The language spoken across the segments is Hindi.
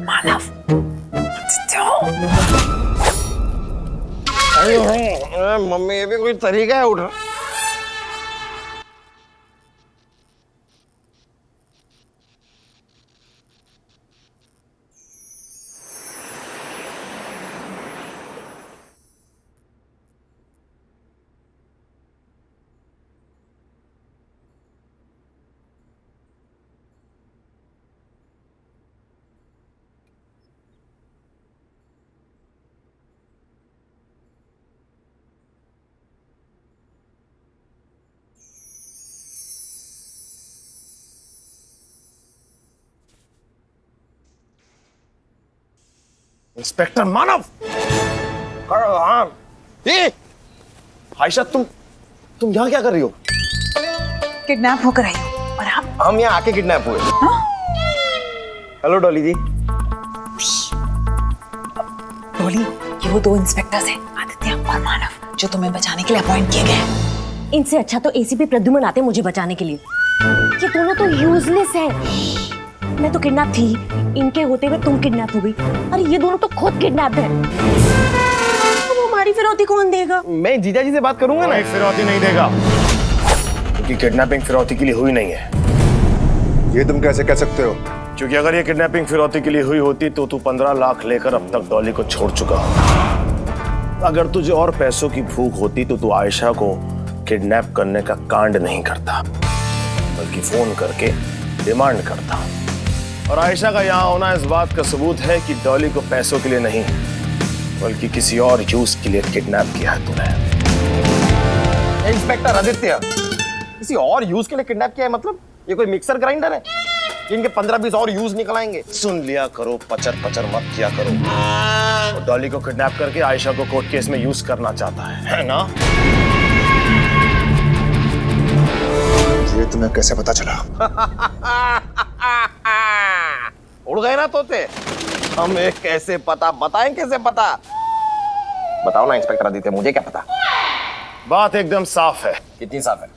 मानव, मम्मी ये भी कोई तरीका है उठा। इंस्पेक्टर मानव। हाँ ये आयशा, तुम यहाँ क्या कर रही हो? किडनैप होकर आई हूँ। और आप? हम यहाँ आके किडनैप हुए। हेलो डॉली जी। डॉली, ये वो दो इंस्पेक्टर्स हैं, आदित्य और मानव, जो तुम्हें बचाने के लिए अपॉइंट किए गए हैं। इनसे अच्छा तो एसीपी प्रद्युमन आते मुझे बचाने के लिए। ये दोनों तो यूजलेस हैं। मैं तो किडनैप थी, इनके होते हुए तुम किडनैप हो गई। अरे ये दोनों तो खुद किडनैप हैं। वो हमारी फिरौती कौन देगा? मैं जीजा जी से बात करूंगा ना। फिरौती नहीं देगा, क्योंकि किडनैपिंग फिरौती के लिए हुई नहीं है। ये तुम कैसे कह सकते हो? क्योंकि अगर ये किडनैपिंग फिरौती के लिए हुई होती तो तू 15 लाख लेकर अब तक डॉली को छोड़ चुका होता। अगर तुझे और पैसों की भूख होती तो तू आयशा को किडनैप करने का कांड नहीं करता, बल्कि फोन करके डिमांड करता। और आयशा का यहाँ होना इस बात का सबूत है कि डॉली को पैसों के लिए नहीं, बल्कि किसी और यूज के लिए किडनैप किया है तूने। इंस्पेक्टर आदित्य, किसी और यूज के लिए किडनैप किया है? मतलब ये कोई मिक्सर ग्राइंडर है जिनके 15-20 और यूज निकल आएंगे? सुन लिया करो, पचर पचर मत किया करो। और डॉली को किडनैप करके आयशा को कोर्ट केस में यूज करना चाहता है ना? ये तुम्हें कैसे पता चला? उड़ गए ना तोते। हमें कैसे पता? बताएं कैसे पता? बताओ ना इंस्पेक्टर आदित्य, मुझे क्या पता? बात एकदम साफ है कितनी साफ है?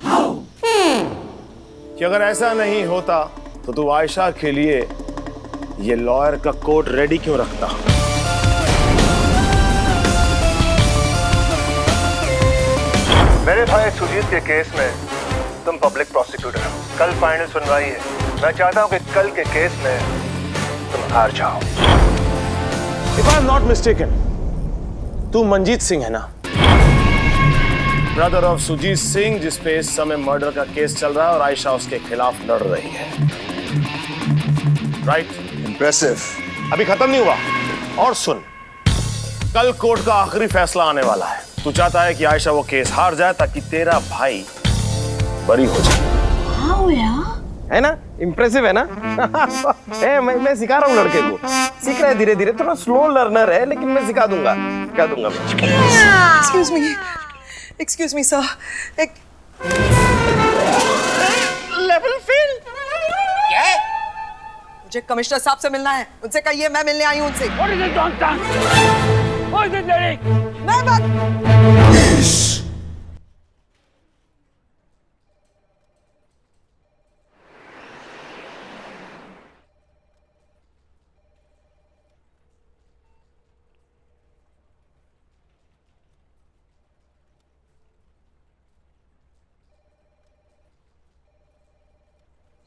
कि अगर ऐसा नहीं होता तो तू आयशा के लिए ये लॉयर का कोट रेडी क्यों रखता? मेरे भाई सुजीत के केस में तुम पब्लिक प्रोसिक्यूटर हो। कल फाइनल सुनवाई है। मैं चाहता हूं कि कल के केस में तुम हार जाओ। If I am not mistaken, तू मंजीत सिंह है ना? ब्रदर ऑफ सुजीत सिंह, जिसपे इस समय मर्डर का केस चल रहा है और आयशा उसके खिलाफ लड़ रही है, राइट? इंप्रेसिव। अभी खत्म नहीं हुआ। और सुन, कल कोर्ट का आखिरी फैसला आने वाला है। तू चाहता है कि आयशा वो केस हार जाए ताकि तेरा भाई बरी हो जाए। हाँ हुआ है ना? इम्प्रेसिव है ना? मैं सिखा रहा हूँ लड़के को। सीख रहा है धीरे धीरे, थोड़ा स्लो लर्नर है, लेकिन मैं सिखा दूंगा। क्या दूंगा मैं? Excuse me, sir. Level fail. क्या है? मुझे कमिश्नर साहब से मिलना है। उनसे कहिए मैं मिलने आई हूँ उनसे। What is it, Doctor? What is it, Derek? मैं बात।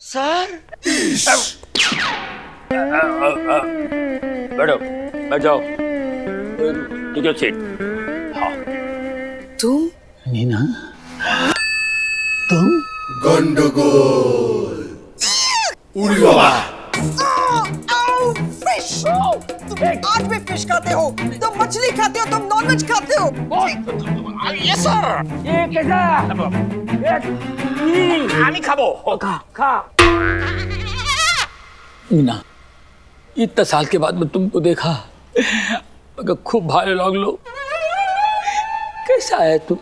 सर बैठो, बैठ जाओ। Ticket seat. हाँ। तुम? नीना, तुम? गंडगोल। उड़ी बाबा। फिश। तुम आज भी फिश खाते हो? तुम मछली खाते हो? तुम नॉनवेज खाते हो? ये सर। ये कैसा? আমি খাবো। खा। मीना, इतना साल के बाद मैं तुमको देखा, मगर खूब भारे लागलो। कैसा है तुम?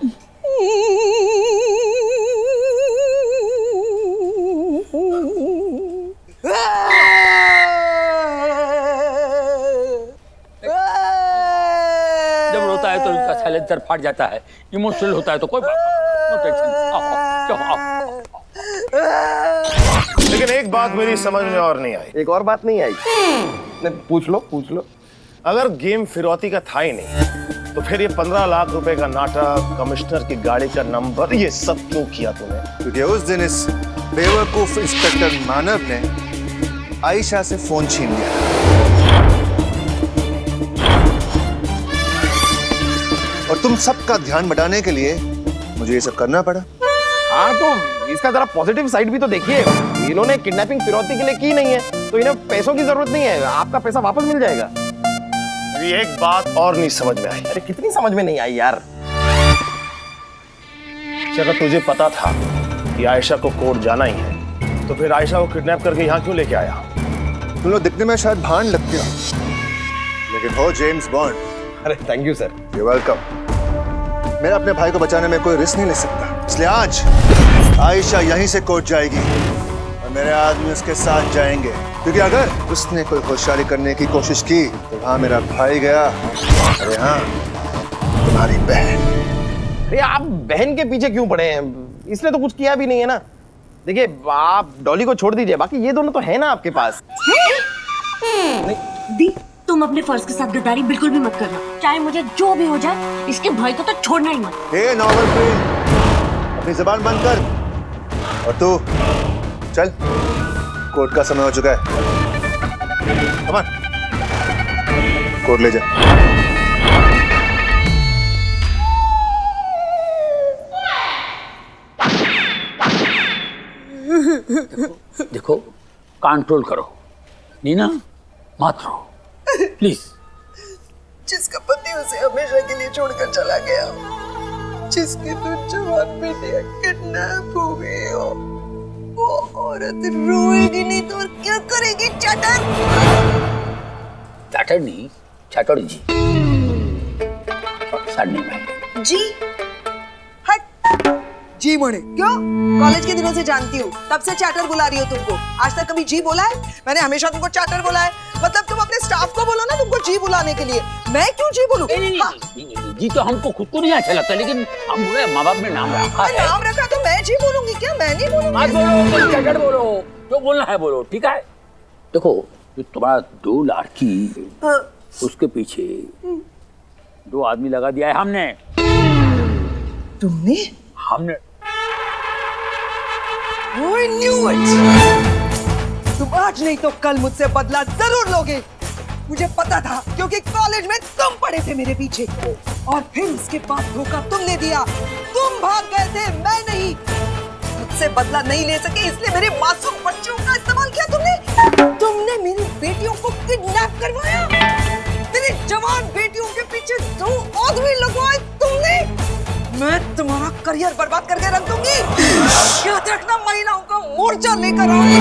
जब रोता है तो इनका साइलेंसर फट जाता है, इमोशनल होता है तो कोई बात नहीं, नो टेंशन। आओ, आओ, आओ। लेकिन एक बात मेरी समझ में और नहीं आई। एक और बात नहीं आई? नहीं, पूछ लो। अगर गेम फिरौती का था ही नहीं तो फिर ये 15 लाख रुपए का नाटक, कमिश्नर की गाड़ी का नंबर, ये सब क्यों किया तूने? क्योंकि उस दिन इस बेवकूफ इंस्पेक्टर मानव ने आयशा से फोन छीन लिया। और तुम सबका ध्यान बटाने के लिए मुझे ये सब करना पड़ा। हाँ, तो इसका जरा पॉजिटिव साइड भी तो देखिए। इन्होंने किडनैपिंग फिरौती के लिए की नहीं है, तो इन्हें पैसों की जरूरत नहीं है, आपका पैसा वापस मिल जाएगा। मेरी एक बात और नहीं समझ में आई। अरे कितनी समझ में नहीं आई यार? अगर तुझे पता था कि आयशा को कोर्ट जाना ही है, तो फिर आयशा को किडनैप करके यहाँ क्यों लेके आया? तुम लोग दिखने में शायद भान लगते हो, लेकिन हो जेम्स बॉन्ड। अरे thank you sir. You welcome. मेरा अपने भाई को बचाने में कोई रिस्क नहीं ले सकता, इसलिए आज आयशा यहीं से कोर्ट जाएगी और मेरे आदमी उसके साथ जाएंगे, क्योंकि अगर उसने कोई होशियारी करने की कोशिश की तो वहां मेरा भाई गया और यहाँ तुम्हारी बहन। अरे आप बहन के पीछे क्यों पड़े हैं? इसने तो कुछ किया भी नहीं है ना। देखिए, आप डॉली को छोड़ दीजिए, बाकी ये दोनों तो है ना आपके पास। दी, तुम अपने फर्ज के साथ गद्दारी बिल्कुल भी मत करना। चाहे मुझे जो भी हो जाए, इसके भाई को तो छोड़ना ही मत। हे नॉवल क्वीन, अपनी जुबान बंद कर। और तू चल, कोर्ट का समय हो चुका है। कम ऑन, कोर्ट ले जा। देखो, कंट्रोल करो। नीना, मत रो प्लीज। जिसका पति उसे हमेशा के लिए छोड़कर चला गया, जिसके तो जवान बेटे किडनैप हो गए हो, वो औरत रोएगी नहीं तो और क्या करेगी? चटर चटर नहीं, चटर जी। साढ़े भाई जी, हट जी मोड़े। क्यों? कॉलेज के दिनों से जानती हूँ, तब से चैटर बुला रही हो तुमको। आज तक कभी जी बोला है? मैंने हमेशा तुमको चैटर बोला है। मतलब तुम अपने स्टाफ को बोलो ना तुमको जी बुलाने के लिए, मैं क्यों जी बोलूं? नहीं, जी तो हमको खुद को नहीं अच्छा लगता, लेकिन हम बोले माँ बाप ने नाम रखा है। नाम रखा तो मैं जी बोलूंगी क्या? मैं नहीं बोलूंगी। मत बोलो, चटर बोलो, जो बोलना है बोलो, ठीक है? देखो, जो तुम्हारा 2 लड़की, उसके पीछे 2 आदमी लगा दिया है हमने। हमने I knew it! तुम आज नहीं तो कल मुझसे बदला जरूर लोगे। मुझे पता था, क्योंकि कॉलेज में तुम पड़े थे मेरे पीछे, और फिर उसके बाद धोखा तुमने दिया। तुम भाग गए थे, मैं नहीं। मुझसे बदला नहीं ले सके, इसलिए मेरे मासूम बच्चों का इस्तेमाल किया तुमने। तुमने मेरी बेटियों को किडनैप करवाया, मेरी जवान बेटियों के पीछे 2 आदमी लगवाए तुमने। मैं तुम्हारा करियर बर्बाद करके रख दूंगी। याद रखना, महिलाओं का मोर्चा लेकर आऊंगी।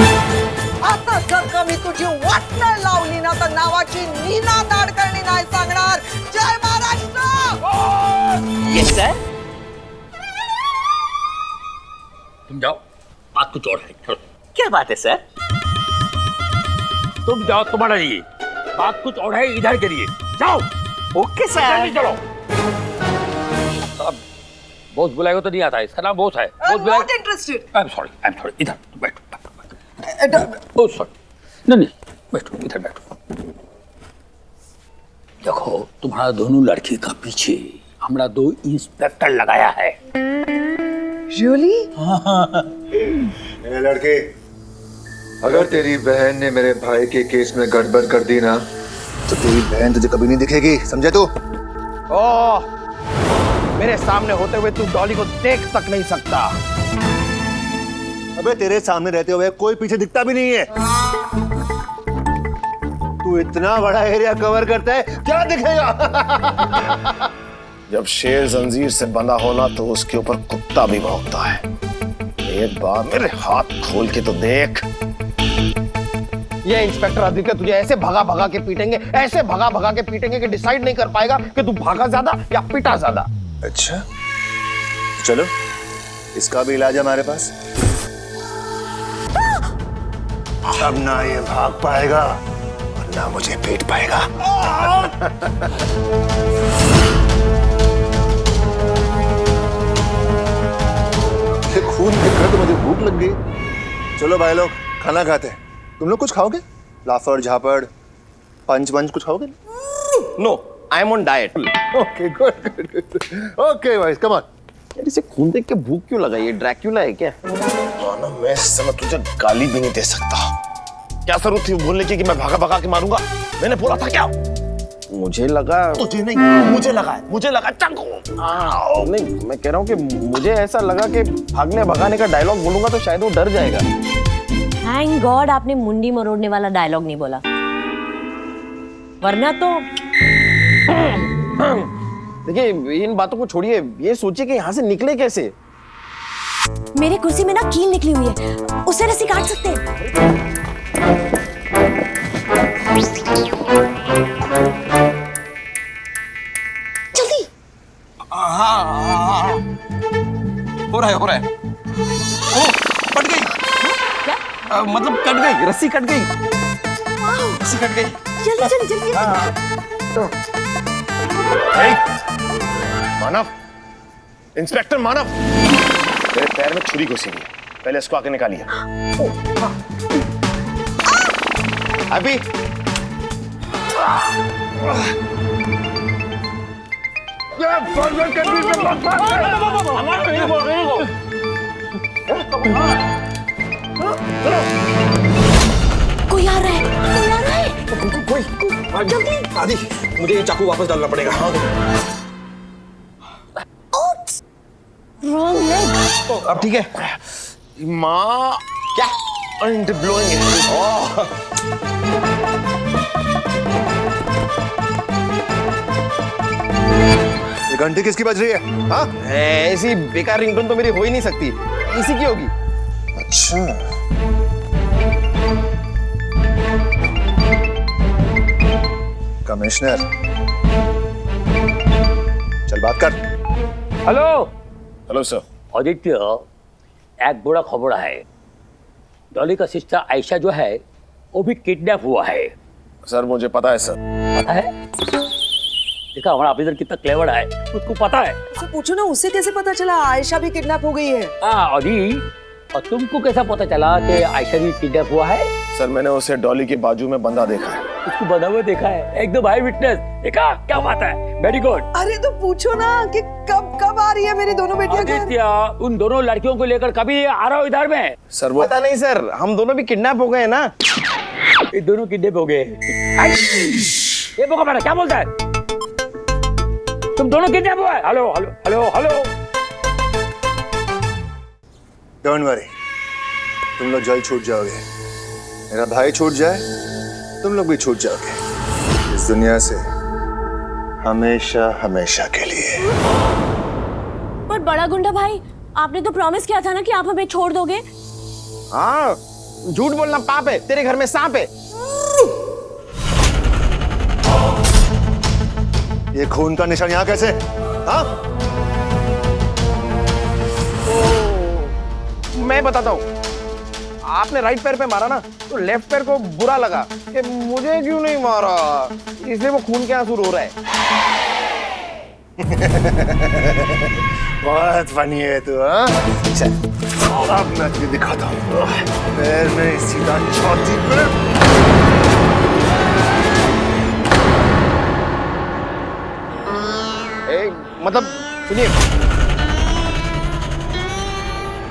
आता जर का मी तुझी वाट नाही लावली ना तर नावाची नीना नाडकर्णी नाही सांगणार। जय महाराष्ट्र। Yes sir. तुम जाओ, बात कुछ और है। चलो। क्या बात है सर? तुम जाओ, तुम्हारा लिए बात कुछ और है, इधर के लिए जाओ। Okay sir. चलो। बॉस बुलाएगा तो नहीं आता है, इसका नाम बॉस है। बॉस बुलाएगा। Not interested. I am sorry, इधर बैठो। ओ सॉरी, नहीं, बैठो, इधर बैठो। देखो, तुम्हारा दोनों लड़की का पीछे हमारा 2 इंस्पेक्टर लगाया है। रियली? ए लड़के, अगर तेरी बहन ने मेरे भाई के केस में गड़बड़ कर दी ना, तो तेरी बहन तुझे कभी नहीं दिखेगी, समझे तू? ओह, मेरे सामने होते हुए तू डॉली को देख तक नहीं सकता। अबे तेरे सामने रहते हुए कोई पीछे दिखता भी नहीं है। तू इतना बड़ा एरिया कवर करता है, क्या दिखेगा? जब शेर जंजीर से बंधा होना तो उसके ऊपर कुत्ता भी भौंकता है। एक बार मेरे हाथ खोल के तो देख। ये इंस्पेक्टर आदित्य तुझे ऐसे भगा भगा के पीटेंगे, ऐसे भगा भगा के पीटेंगे कि डिसाइड नहीं कर पाएगा कि तू भागा ज्यादा या पिटा ज्यादा। अच्छा, चलो, इसका भी इलाज है हमारे पास। अब ना ये भाग पाएगा और ना मुझे पीट पाएगा। खून देखकर तो मुझे भूख लग गई। चलो भाई लोग, खाना खाते हैं। तुम लोग कुछ खाओगे? लाफड़ झापड़ पंच पंच कुछ खाओगे? No, I am on diet. Okay good good. Okay भाई कम ऑन। यार इसे खून देख के भूख क्यों लगा? ये ड्रैक्यूला है क्या? मानो मैं इस समय तुझे गाली भी नहीं दे सकता। क्या जरूरत थी बोलने की कि मैं भागा भागा के मारूंगा? मैंने बोला था क्या? मुझे लगा तुझे नहीं, मुझे लगा चाकू। नहीं, मैं कह रहा हूँ कि मुझे ऐसा लगा कि भागने भगाने का डायलॉग बोलूंगा तो शायद वो डर जाएगा। थैंक गॉड आपने मुंडी मरोड़ने वाला डायलॉग नहीं बोला, वरना तो देखिए इन बातों को छोड़िए, ये सोचिए कि यहाँ से निकले कैसे। मेरे कुर्सी में ना कील निकली हुई है, उससे रस्सी काट सकते हैं। जल्दी। हाँ। हो रहा है। ओ, कट गई। क्या? मतलब कट गई, रस्सी कट गई। रस्सी कट गई। जल्दी। मानव, इंस्पेक्टर मानव, मेरे पैर में छुरी घुसी हुई है। पहले इसको आके निकालिए। अभी कोई आ रहा है। जल्दी आदि, मुझे ये चाकू वापस डालना पड़ेगा। Wrong leg. अब ठीक है। माँ क्या? अंडर ब्लोइंग है। ये घंटी किसकी बज रही है? हाँ? ऐसी बेकार रिंगटोन तो मेरी हो ही नहीं सकती, इसी की होगी। अच्छा कमिश्नर, चल बात कर। Hello hello sir. आदित्य, एक बड़ा खबर है। डॉली का सिस्टर आयशा जो है वो भी किडनैप हुआ है। सर मुझे पता है सर। पता है? देखा हमारा ऑफिसर कितना क्लेवर है, उसको पता है। उससे पूछो ना, उससे कैसे पता चला आयशा भी किडनैप हो गई है? हाँ अभी, और तुमको कैसा पता चला कि आयशा भी किडनैप हुआ है? सर मैंने उसे डॉली के बाजू में बंधा देखा है। उसको बंधा हुआ देखा है, एकदम आई विटनेस। देखा क्या बात है, वेरी गुड। अरे तो पूछो ना कि कब आ रही है मेरी दोनों बेटियां घर? आदित्य, उन दोनों लड़कियों को लेकर कभी आ रहा हो इधर में? सर वो पता नहीं सर, हम दोनों भी किडनैप हो गए हैं ना। ये दोनों किडनैप हो गए। ये बोका बेटा क्या बोलता है? तुम दोनों किडनैप हुआ है? Hello hello hello hello. Don't worry, तुम लोग जल्द छूट जाओगे। मेरा भाई छूट जाए, तुम लोग भी छूट जाओगे इस दुनिया से, हमेशा हमेशा के लिए। पर बड़ा गुंडा भाई, आपने तो प्रॉमिस किया था ना कि आप हमें छोड़ दोगे। हाँ, झूठ बोलना पाप है, तेरे घर में सांप है। ये खून का निशान यहाँ कैसे? हाँ? मैं बताता हूँ, आपने राइट पैर पे मारा ना, तो लेफ्ट पैर को बुरा लगा कि मुझे क्यों नहीं मारा, इसलिए वो खून के आंसू रो रहा है। बहुत फनी है तू, हाँ? चल अब मैं तुझे दिखाता हूँ। पैर में सीधा छाती पे। मतलब सुनिए,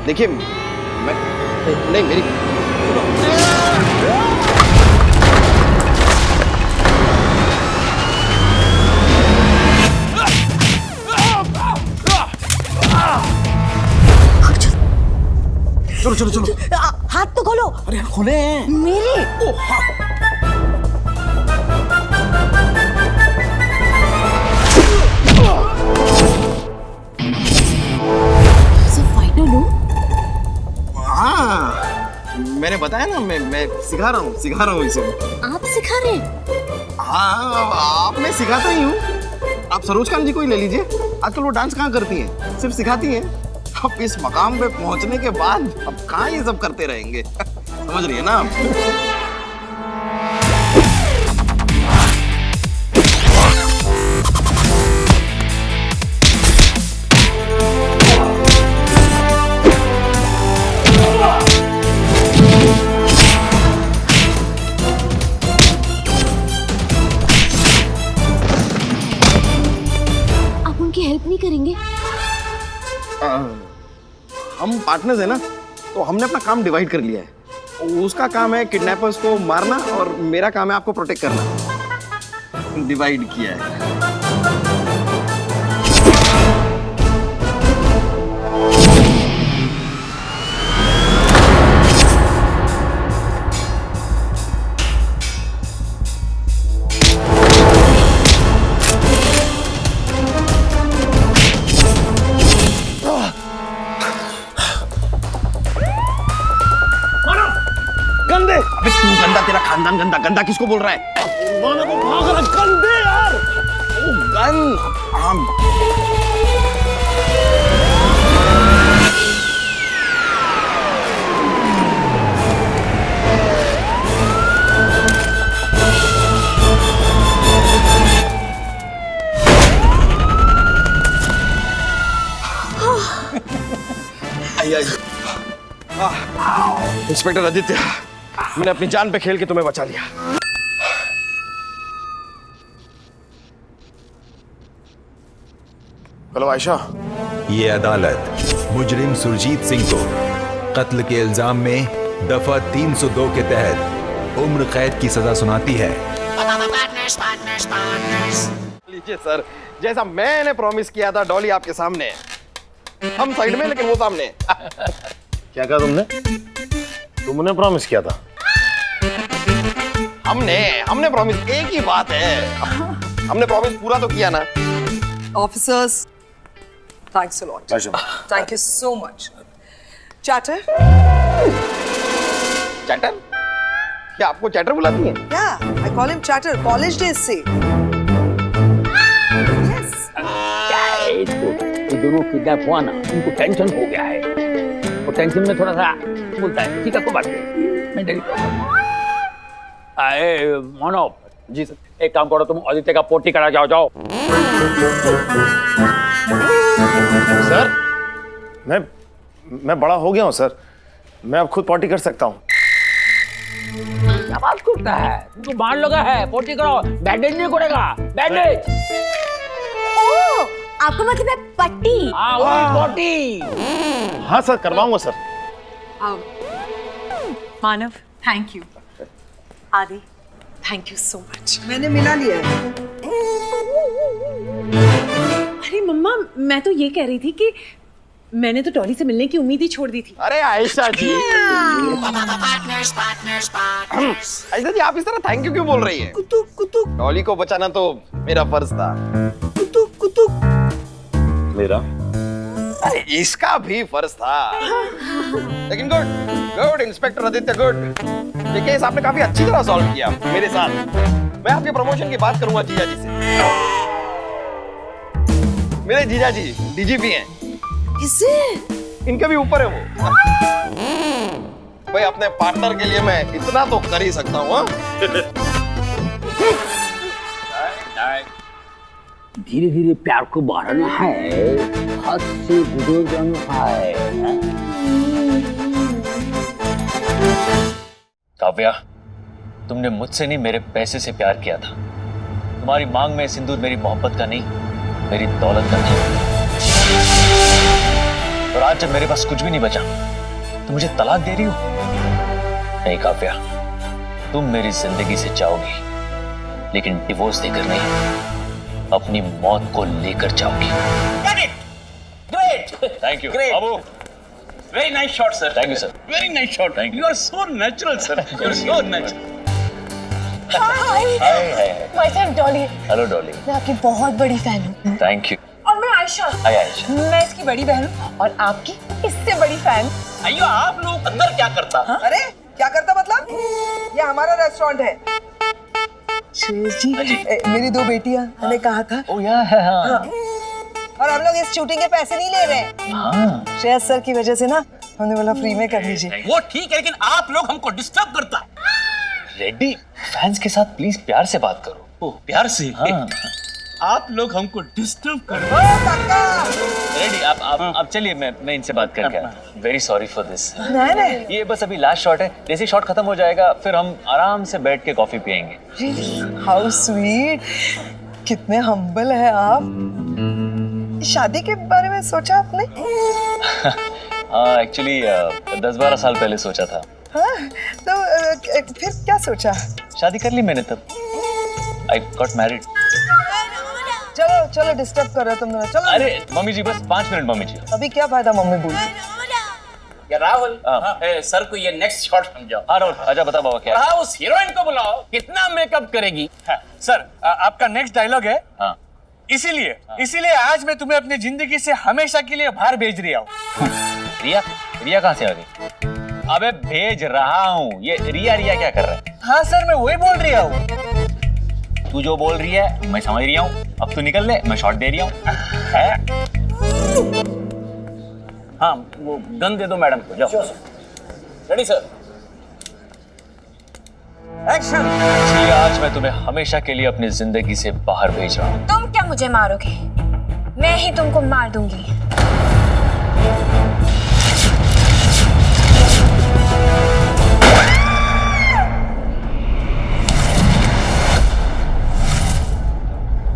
देखिए मैं नहीं, मेरी चलो हाथ तो खोलो। अरे खुले हैं मेरे। मैंने बताया ना, मैं सिखा रहा हूँ इसे। आप सिखा रहे हैं? हाँ, आप मैं सिखाता ही हूँ। आप सरोज खान जी को ही ले लीजिए, आजकल वो डांस कहाँ करती हैं, सिर्फ सिखाती हैं। अब इस मकाम पे पहुंचने के बाद अब कहाँ ये सब करते रहेंगे। समझ रही है ना आप? पार्टनर्स है ना, तो हमने अपना काम डिवाइड कर लिया है। उसका काम है किडनैपर्स को मारना और मेरा काम है आपको प्रोटेक्ट करना। डिवाइड किया है। गंदे, अबे तू गंदा, तेरा खानदान गंदा। गंदा किसको बोल रहा है? मानो को भाग रहा, गंदे यार। ओ गन हम इंस्पेक्टर आदित्य, मैंने अपनी जान पे खेल के तुम्हें बचा लिया। हेलो आयशा। ये अदालत मुजरिम सुरजीत सिंह को कत्ल के इल्जाम में दफा 302 के तहत उम्र कैद की सजा सुनाती है। लीजिए सर, जैसा मैंने प्रॉमिस किया था, डॉली आपके सामने। हम साइड में लेकिन वो सामने। क्या कहा तुमने? तुमने प्रॉमिस किया था? हमने प्रॉमिस, एक ही बात है। हमने प्रॉमिस पूरा तो किया ना। Officers, thanks a lot. Ayesha, Thank you so much. Chatter? Chatter? क्या आपको चैटर बुलाती है? Yeah, I call him Chatter. College days से. Yes. क्या है इसको? ये दोनों किडनैप हुआ ना, उनको टेंशन हो गया है। और टेंशन में थोड़ा सा बोलता है, ठीक है कोई बात नहीं, मैं डरी। अरे मोनो जी सर। एक काम करो, तुम आदित्य का पोटी करा जाओ। सर, मैं बड़ा हो गया हूँ सर। मैं अब खुद पॉटी कर सकता हूँ। क्या बात करता है? तुमको बांध लगा है, पोटी करो। बैंडेज नहीं करेगा, बैंडेज। ओह, आपको मतलब है पट्टी? हाँ वही पोटी। हाँ सर, करवाऊंगा सर। Manav, thank you. आदि, thank you so much. मैंने मिला लिया है। अरे मम्मा, मैं तो ये कह रही थी कि मैंने तो डॉली से मिलने की उम्मीद ही छोड़ दी थी। अरे आयशा जी, आयशा जी आप इस तरह थैंक यू क्यों बोल रही है? डॉली को बचाना तो मेरा फर्ज था। मेरा? अरे इसका भी फर्ज था। लेकिन गुड इंस्पेक्टर आदित्य, गुड। ये केस आपने काफी अच्छी तरह सॉल्व किया मेरे साथ। मैं आपके प्रमोशन की बात करूंगा जीजा जी से। मेरे जीजा जी डीजीपी हैं। किसे? इनके भी ऊपर है वो। भाई अपने पार्टनर के लिए मैं इतना तो कर ही सकता हूँ। धीरे धीरे प्यार को बढ़ाना है, हाथ से गुजर जाना है। काव्या, तुमने मुझसे नहीं मेरे पैसे से प्यार किया था। तुम्हारी मांग में सिंदूर मेरी मोहब्बत का नहीं, मेरी दौलत का था। और आज जब मेरे पास कुछ भी नहीं बचा तो मुझे तलाक दे रही हो? नहीं काव्या, तुम मेरी जिंदगी से जाओगी, लेकिन डिवोर्स देकर नहीं, अपनी मौत को लेकर जाओगी। Thank you Babu. Very nice shot, sir. Thank you sir. Very nice shot. Thank you. You are so natural, sir. You are so natural. Hi my self Dolly. Hello Dolly. मैं आपकी बहुत बड़ी फैन हूँ। Thank you. और मैं आयशा। हाय आयशा। मैं इसकी बड़ी बहन हूँ और आपकी इससे बड़ी फैन। अयो आप लोग अंदर क्या करता? अरे क्या करता मतलब? ये हमारा रेस्टोरेंट है। श्रेयस जी, मेरी दो बेटियां, मैंने कहा था। ओ या है हाँ। और हम लोग इस शूटिंग के पैसे नहीं ले रहे। हाँ। श्रेयस सर की वजह से ना हमने बोला फ्री में कर लीजिए। वो ठीक है, लेकिन आप लोग हमको डिस्टर्ब करता है। रेड्डी, फैंस के साथ प्लीज प्यार से बात करो। ओ प्यार से? हाँ। आप लोग हमको डिस्टर्ब कर रहे रेड्डी, आप चलिए, मैं इनसे बात करके आता हूं। Very sorry for this. नहीं। ये बस अभी लास्ट शॉट है, जैसे ही शॉट खत्म हो जाएगा फिर हम आराम से बैठ के कॉफी पियेंगे। हाउ स्वीट, कितने हम्बल है आप। शादी के बारे में सोचा आपने? हाँ एक्चुअली 10-12 साल पहले सोचा था। हाँ, तो फिर क्या सोचा? शादी कर ली मैंने तब। I got married. चलो चलो डिस्टर्ब कर रहे हो तुम दोनों, चलो। अरे मम्मी जी बस 5 मिनट मम्मी जी। अभी क्या फायदा मम्मी बोल रही। या राहुल हाँ। सर को ये नेक्स्ट शॉट समझाओ। हाँ राहुल आजा बता बाबा क्या है? हाँ उस हीरोइन को बुलाओ, कितना मेकअप करेगी। हाँ, सर आपका नेक्स्ट डायलॉग है। हाँ इसीलिए आज मैं तुम्हें अपनी जिंदगी से हमेशा के लिए बाहर भेज रहा हूँ। रिया रिया कहाँ से आ गई? अबे भेज रहा हूँ। ये रिया रिया क्या कर रहा है? हाँ सर मैं वही बोल रहा हूँ। तू जो बोल रही है मैं समझ रही हूँ। अब तू निकल ले, मैं शॉट दे रही हूँ। हाँ वो गन दे दो मैडम को, जाओ। Ready sir, action. इसलिए आज मैं तुम्हें हमेशा के लिए अपनी जिंदगी से बाहर भेज रहा हूँ। तुम क्या मुझे मारोगे? मैं ही तुमको मार दूंगी।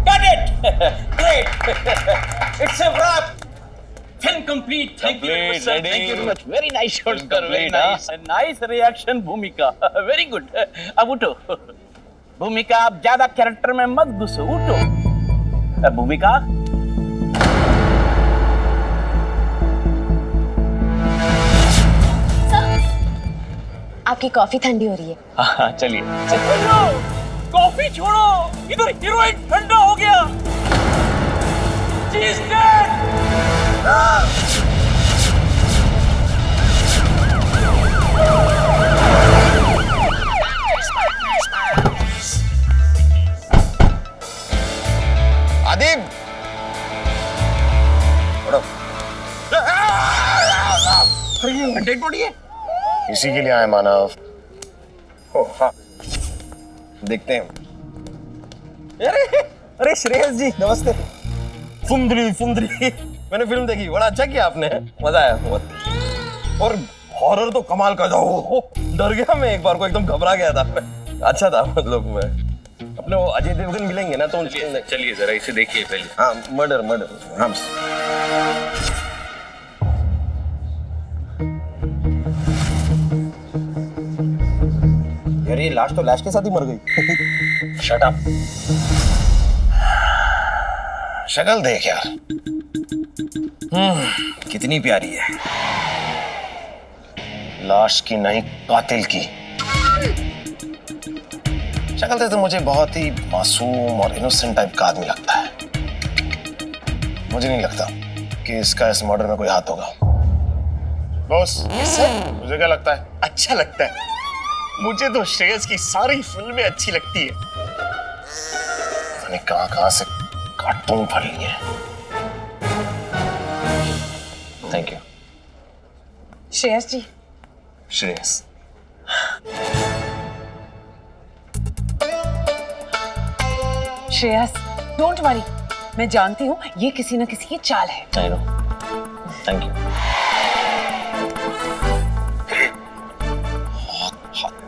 Got it! Great! It's a wrap! Film complete. Thank you very much, sir. Ready? Thank you very much. Very nice shot, Film sir. Very complete, nice. Nice reaction, भूमिका. Very good. अब उठो. भूमिका आप ज्यादा कैरेक्टर में मत घुसो. उठो. भूमिका. आपकी कॉफी ठंडी हो रही है। हाँ चलिए। कॉफी छोड़ो. इधर हीरोइन ठंडा हो गया. She is dead. Adib dead body है। इसी के लिए आए मानव। हाँ देखते हैं। अरे श्रेयस जी नमस्ते। फुंदरी मैंने फिल्म देखी, बड़ा अच्छा किया आपने, मजा आया बहुत। और हॉरर तो कमाल का था। डर गया मैं एक बार को, एकदम घबरा गया था। अच्छा था मतलब। मैं अपने वो अजय देवगन मिलेंगे ना तो चलिए जरा इसे देखिए पहले। हाँ मर्डर हाँ। यार ये लाश तो लाश के साथ ही मर गई। Shut up. शक्ल देख यार। कितनी प्यारी है। लाश की नहीं कातिल की। शक्ल से तो मुझे बहुत ही मासूम और इनोसेंट टाइप का आदमी लगता है। मुझे नहीं लगता कि इसका इस मर्डर में कोई हाथ होगा। बॉस मुझे क्या लगता है? अच्छा लगता है। मुझे तो श्रेयस की सारी फिल्में अच्छी लगती है। मैंने कहां से कार्टून पढ़ लिए हैं। Thank you Shreyas ji. Shreyas. Shreyas don't worry, मैं जानती हूँ ये किसी न किसी की चाल है। I know. Thank you.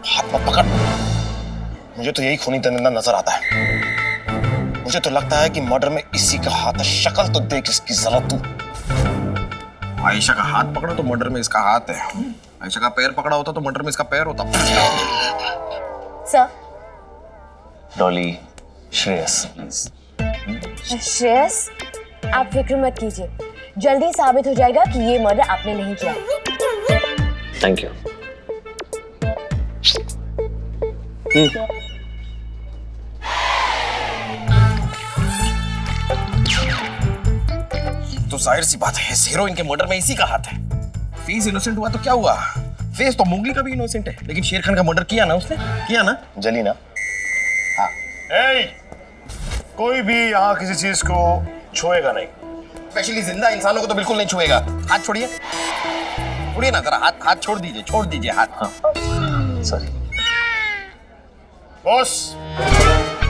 हाथ मत पकड़। मुझे तो यही खूनी दरिंदा नजर आता है। मुझे तो लगता है कि मर्डर में इसी का हाथ है। शक्ल तो देख इसकी जरा तू। आयशा का हाथ पकड़ा तो मर्डर में इसका हाथ है। आयशा का पैर पकड़ा होता तो मर्डर में इसका पैर होता। Sir Dolly Shreyas please. Shreyas आप फिक्र मत कीजिए, जल्दी साबित हो जाएगा कि ये मर्डर आपने नहीं किया। Thank you. तो जाहिर सी बात है हीरोइन के मर्डर में इसी का हाथ है। फेस इनोसेंट हुआ तो क्या हुआ? फेस तो मोगली का भी इनोसेंट है, लेकिन शेर खान का मर्डर किया ना उसने, किया ना? जली ना। हाँ। कोई भी यहाँ किसी चीज को छुएगा नहीं। स्पेशली जिंदा इंसानों को तो बिल्कुल नहीं छुएगा। हाथ छोड़िए, छोड़िए ना जरा। हाथ छोड़ दीजिए हाथ। हाँ सॉरी बॉस,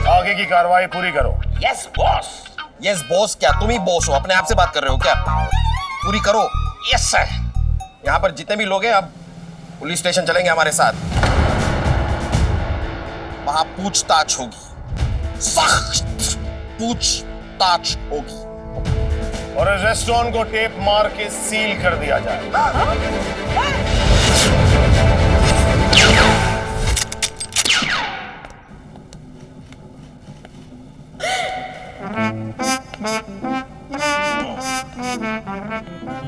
आगे की कार्रवाई पूरी करो। Yes boss. यस बॉस क्या तुम ही बॉस हो? अपने आप से बात कर रहे हो क्या? पूरी करो। Yes sir. यहाँ पर जितने भी लोग हैं अब पुलिस स्टेशन चलेंगे हमारे साथ। वहां पूछताछ होगी, सख्त पूछताछ होगी। और इस रेस्टोरेंट को टेप मार के सील कर दिया जाए।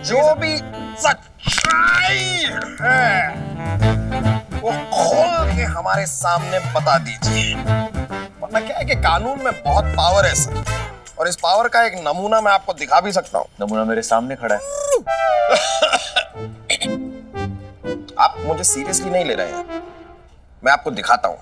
जो भी सच्चाई है वो खोल के हमारे सामने बता दीजिए, वरना क्या है कि कानून में बहुत पावर है सर, और इस पावर का एक नमूना मैं आपको दिखा भी सकता हूँ। नमूना मेरे सामने खड़ा है। आप मुझे सीरियसली नहीं ले रहे हैं, मैं आपको दिखाता हूँ।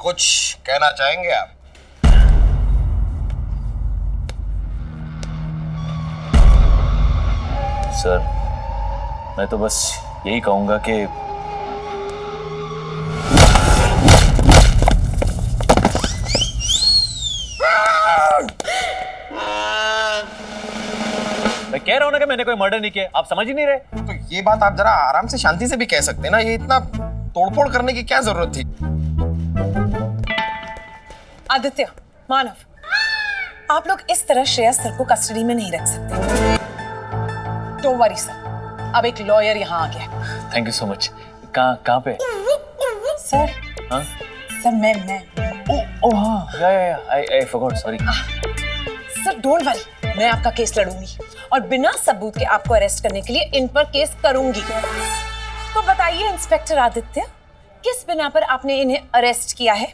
कुछ कहना चाहेंगे आप? सर, मैं तो बस यही कहूंगा कि मैं कह रहा हूं ना कि मैंने कोई मर्डर नहीं किया, आप समझ ही नहीं रहे। तो ये बात आप जरा आराम से शांति से भी कह सकते हैं ना, ये इतना तोड़फोड़ करने की क्या जरूरत थी? आदित्य, मानव, आप लोग इस तरह श्रेयस सर को कस्टडी में नहीं रख सकते। डोंट वरी सर, अब एक लॉयर यहाँ आ गया। Thank you so much. कहाँ पे? सर, हाँ? सर मैं ओह हाँ, I forgot, sorry. Sir don't worry, मैं आपका केस लड़ूंगी और बिना सबूत के आपको अरेस्ट करने के लिए इन पर केस करूंगी। तो बताइए इंस्पेक्टर आदित्य, किस बिना पर आपने इन्हें अरेस्ट किया है?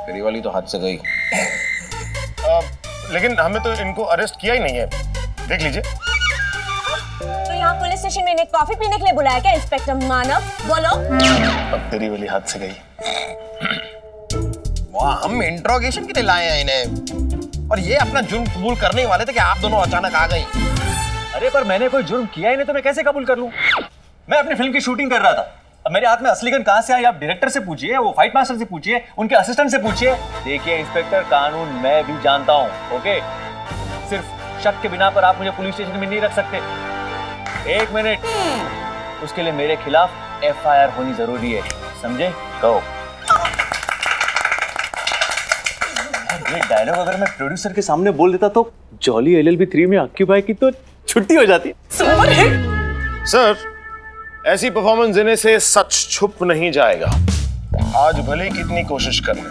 मेरी वाली तो हाथ से गई। लेकिन हमें तो इनको अरेस्ट किया ही नहीं है, देख लीजिए। तो यहाँ पुलिस स्टेशन में इन्हें कॉफी पीने के लिए बुलाया क्या इंस्पेक्टर मानव? बोलो। अब तेरी वाली हाथ से गई। वाह, हम इंट्रोगेशन के लिए लाए हैं इन्हें, और ये अपना जुर्म कबूल करने वाले थे कि आप दोनों अचानक आ गई। अरे पर मैंने कोई जुर्म किया ही नहीं, तो मैं कैसे कबूल कर लूं? मैं अपनी फिल्म की शूटिंग कर रहा था। अब मेरे हाथ में असली गन कहां से आई? आप डायरेक्टर से पूछिए, वो फाइट मास्टर से पूछिए, उनके असिस्टेंट से पूछिए। देखिए इंस्पेक्टर, कानून मैं भी जानता हूं, ओके? सिर्फ शक के बिना पर आप मुझे पुलिस स्टेशन में नहीं रख सकते। एक मिनट, उसके लिए मेरे खिलाफ एफआईआर होनी जरूरी है, समझे? कहो। ये डायलॉग अगर मैं प्रोड्यूसर के सामने बोल देता तो जॉली एलएलबी 3 में ऑक्यूपाई की तो छुट्टी हो जाती। Super hit. सर, ऐसी परफॉर्मेंस देने से सच छुप नहीं जाएगा। आज भले ही कितनी कोशिश कर ले,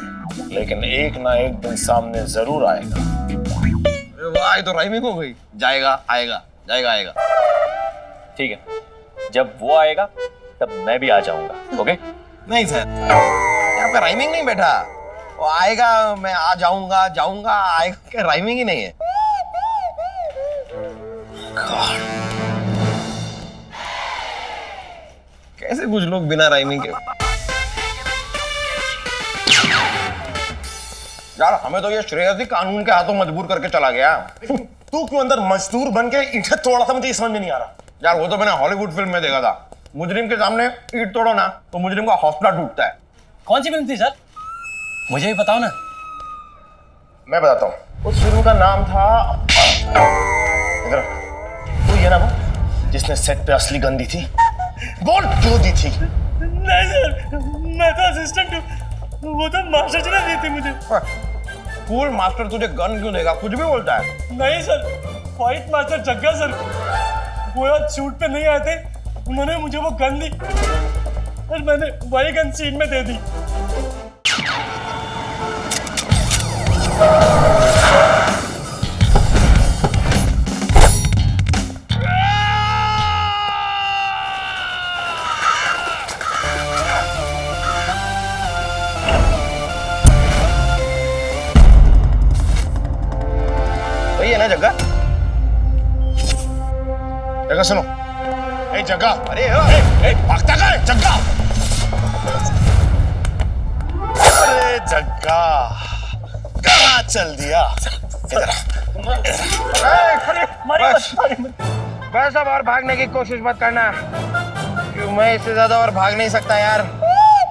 लेकिन एक ना एक दिन सामने जरूर आएगा। वाह, ये तो राइमिंग हो गई। जाएगा, आएगा, जाएगा, आएगा। ठीक है, जब वो आएगा तब मैं भी आ जाऊंगा, ओके? नहीं सर, यहाँ पे राइमिंग नहीं बैठा। वो आएगा, मैं आ जाऊंगा, जाऊंगा, आएगा, क्या राइमिंग ही नहीं है। कैसे कुछ लोग बिना राइमिंग के। यार, हमें तो ये श्रेयस ही कानून के हाथों मजबूर करके चला गया। तू क्यों अंदर मजदूर बन के ईंट तोड़ा था, मुझे समझ में नहीं आ रहा। यार, वो तो मैंने हॉलीवुड फिल्म में देखा था। मुजरिम के सामने ईंट तोड़ो ना तो मुजरिम का हौसला टूटता है। कौन सी फिल्म थी सर? मुझे भी बताओ ना। मैं बताता हूँ। उस फिल्म का नाम था, इधर, वो ये ना वो जिसने सेट पे असली गन दी थी। बोल, क्यों दी थी? नहीं सर, मैं तो असिस्टेंट हूँ, वो तो मास्टर जी ने दी थी मुझे। कूल मास्टर तुझे गन क्यों देगा? कुछ भी बोलता है। नहीं सर, फाइट मास्टर जग्गा सर, वो आज शूट पे नहीं आए थे, उन्होंने मुझे वो गन दी और मैंने वही गन सीन में दे दी। वही है ना जग्गा? जग्गा सुनो, ए जग्गा, अरे भागता कहाँ है जग्गा? अरे जग्गा, कहाँ चल दिया। इधर बस अब और भागने की कोशिश मत करना, क्यों मैं इससे ज्यादा और भाग नहीं सकता यार,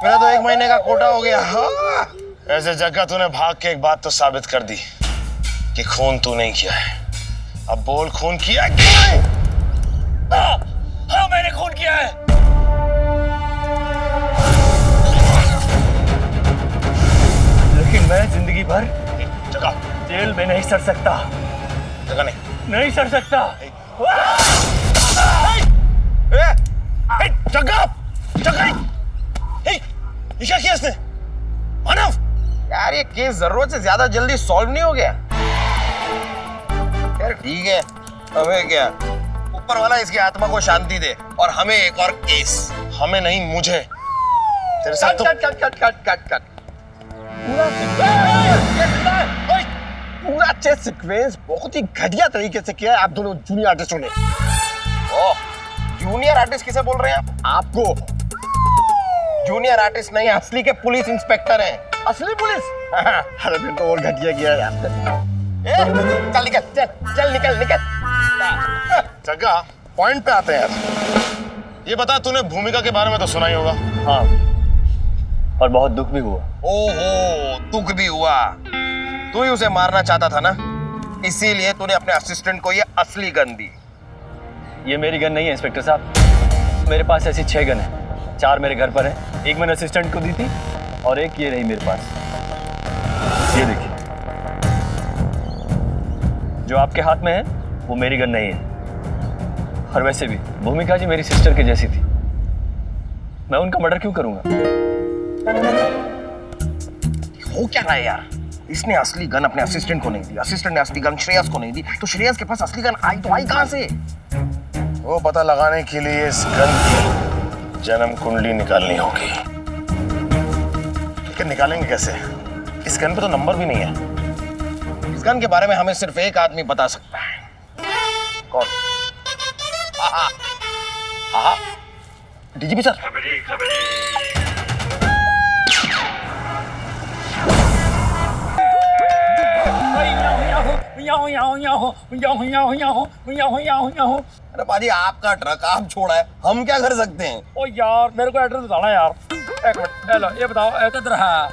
मेरा तो 1 महीने का कोटा हो गया। ऐसे जगह तूने भाग के एक बात तो साबित कर दी कि खून तू नहीं किया है। अब बोल, खून किया है? हाँ, मैंने खून किया है। लेकिन मैं जिंदगी भर जगह जेल में नहीं सड़ सकता, जगह नहीं सड़ सकता। जगह ये क्या किया इसने? मानव यार ये केस जरूरत से ज्यादा जल्दी सॉल्व नहीं हो गया यार। ठीक है, हमें क्या, ऊपर वाला इसकी आत्मा को शांति दे और हमें एक और केस। हमें नहीं, मुझे तेरे साथ तो कट। पूरा चेस सीक्वेंस बहुत ही घटिया तरीके से किया है आप दोनों जूनियर आर्टिस्टों ने। ओह, जूनियर आर्टिस्ट किसे बोल रहे हैं आपको? जूनियर आर्टिस्ट नहीं, असली के पुलिस इंस्पेक्टर हैं। असली पुलिस? अरे फिर तो और घटिया किया है यार। चल निकल, चल निकल। जगह पॉइंट पे आते हैं यार। ये बता, तूने भूमिका के बारे में तो सुना ही होगा। हाँ, और बहुत दुख भी हुआ। ओहो, दुख भी हुआ। तू ही उसे मारना चाहता था ना, इसीलिए तूने अपने असिस्टेंट को ये असली गन दी। ये मेरी गन नहीं है इंस्पेक्टर साहब, मेरे पास ऐसी 6 गन है। 4 मेरे घर पर है, 1 मैंने असिस्टेंट को दी थी और 1 ये रही मेरे पास। ये देखिए, जो आपके हाथ में है वो मेरी गन नहीं है। और वैसे भी भूमिका जी मेरी सिस्टर के जैसी थी, मैं उनका मर्डर क्यों करूंगा? हो क्या रहा है यार? इसने असली गन अपने असिस्टेंट को नहीं दी, असिस्टेंट ने असली गन श्रेयस को नहीं दी, तो श्रेयस के पास असली गन आई तो आई कहां से? वो पता लगाने के लिए इस गन की जन्म कुंडली निकालनी होगी। लेकिन निकालेंगे कैसे? इस गन पे तो नंबर भी नहीं है। इस गन के बारे में हमें सिर्फ एक आदमी बता सकता है। कौन? हाँ, डीजीपी सर। अरे पाजी, आपका ट्रक आप छोड़ा है, हम क्या कर सकते हैं? ओ यार, मेरे को एड्रेस बताना यार। एक मिनट, हेलो, ये बताओ किधर है?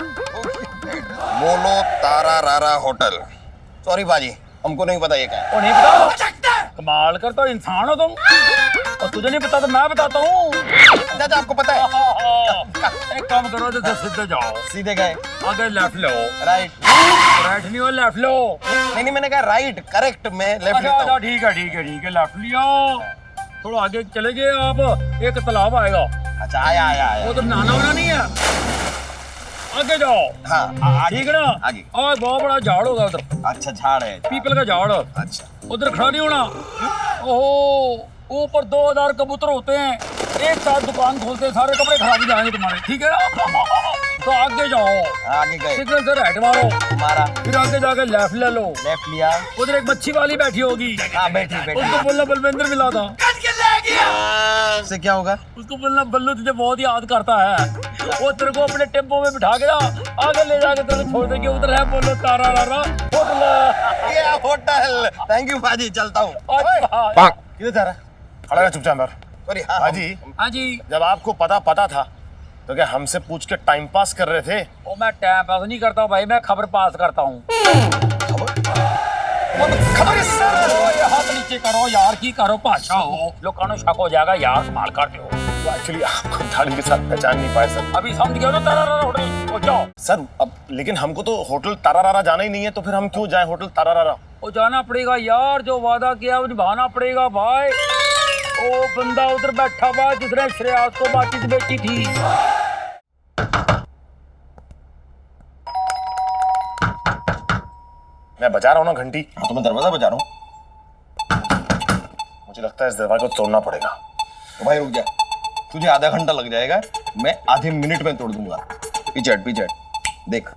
मोलो तारा रारा होटल। सॉरी बाजी, हमको नहीं पता ये क्या है। ओ नहीं पता? कमाल करता हो, इंसान हो तुम। और तुझे नहीं पता तो मैं बताता हूँ। चाचा आपको पता है? एक काम करो, तो सीधे जाओ। सीधे गए, आगे लेफ्ट लो। राइट नहीं हो, लेफ्ट लो। नहीं, मैंने कहा राइट, करेक्ट, मैं लेफ्ट लेता हूं। ठीक है, लेफ्ट लिया। थोड़ा आगे चले गए आप, एक तालाब आएगा। अच्छा, आया। वो तो नहाना नहीं है, आगे जाओ। हाँ, ठीक है ना? आगे। और बहुत बड़ा झाड़ होगा उधर। अच्छा, झाड़ है, पीपल का झाड़। अच्छा, उधर खड़ा नहीं होना। ओहो, ऊपर 2000 कबूतर होते हैं, एक साथ दुकान खोलते हैं, सारे कपड़े खराब हो जाएंगे तुम्हारे। ठीक है ना? तो आगे जाओ, आगे गए, सिग्नल से राइट मारो, मारा, फिर आगे जाके लेफ्ट ले लो। लेफ्ट लिया, उधर एक मच्छी वाली बैठी होगी। हाँ, बैठी। उसको बोलना बलविंदर मिला था। उससे क्या होगा? उसको बोलना बल्लू तुझे बहुत याद करता है। वो तेरे को अपने टेम्पो में बिठा के ना आगे ले जाके तेरे को छोड़ देंगे। उधर है बोलो तारा रारा होटल। होटल। थैंक यू बाजी, चलता हूँ। किधर जा रहा है? खड़ा रहा चुपचाप यार। बाजी, हाँ जी। जब आपको पता था तो क्या हमसे पूछ के टाइम पास कर रहे थे? ओ, मैं टाइम पास नहीं करता हूँ भाई, मैं खबर पास करता हूँ। खबर ये हाथ नीचे करो यार, की करो, पाछा हो, लोगों को शक हो जाएगा यार, संभाल करते हो। एक्चुअली आपको ढंग के साथ पहचान नहीं पाए सर। अभी समझ गए ना तारा रारा होटल? ओ जाओ सर। अब लेकिन हमको तो होटल तारा रारा जाना ही नहीं है, तो फिर हम क्यों जाए होटल तारा रारा? ओ जाना पड़ेगा यार, जो वादा किया वो निभाना पड़ेगा भाई। ओ बंदा उधर बैठा हुआ जिसने श्रेयास को बातचीत बेची थी। मैं बजा रहा हूँ ना घंटी। हाँ, तो मैं दरवाजा बजा रहा हूँ। मुझे लगता है इस दरवाजे को तोड़ना पड़ेगा। तो भाई रुक जा, तुझे आधा घंटा लग जाएगा, मैं आधे मिनट में तोड़ दूंगा। पीछे हट, देख।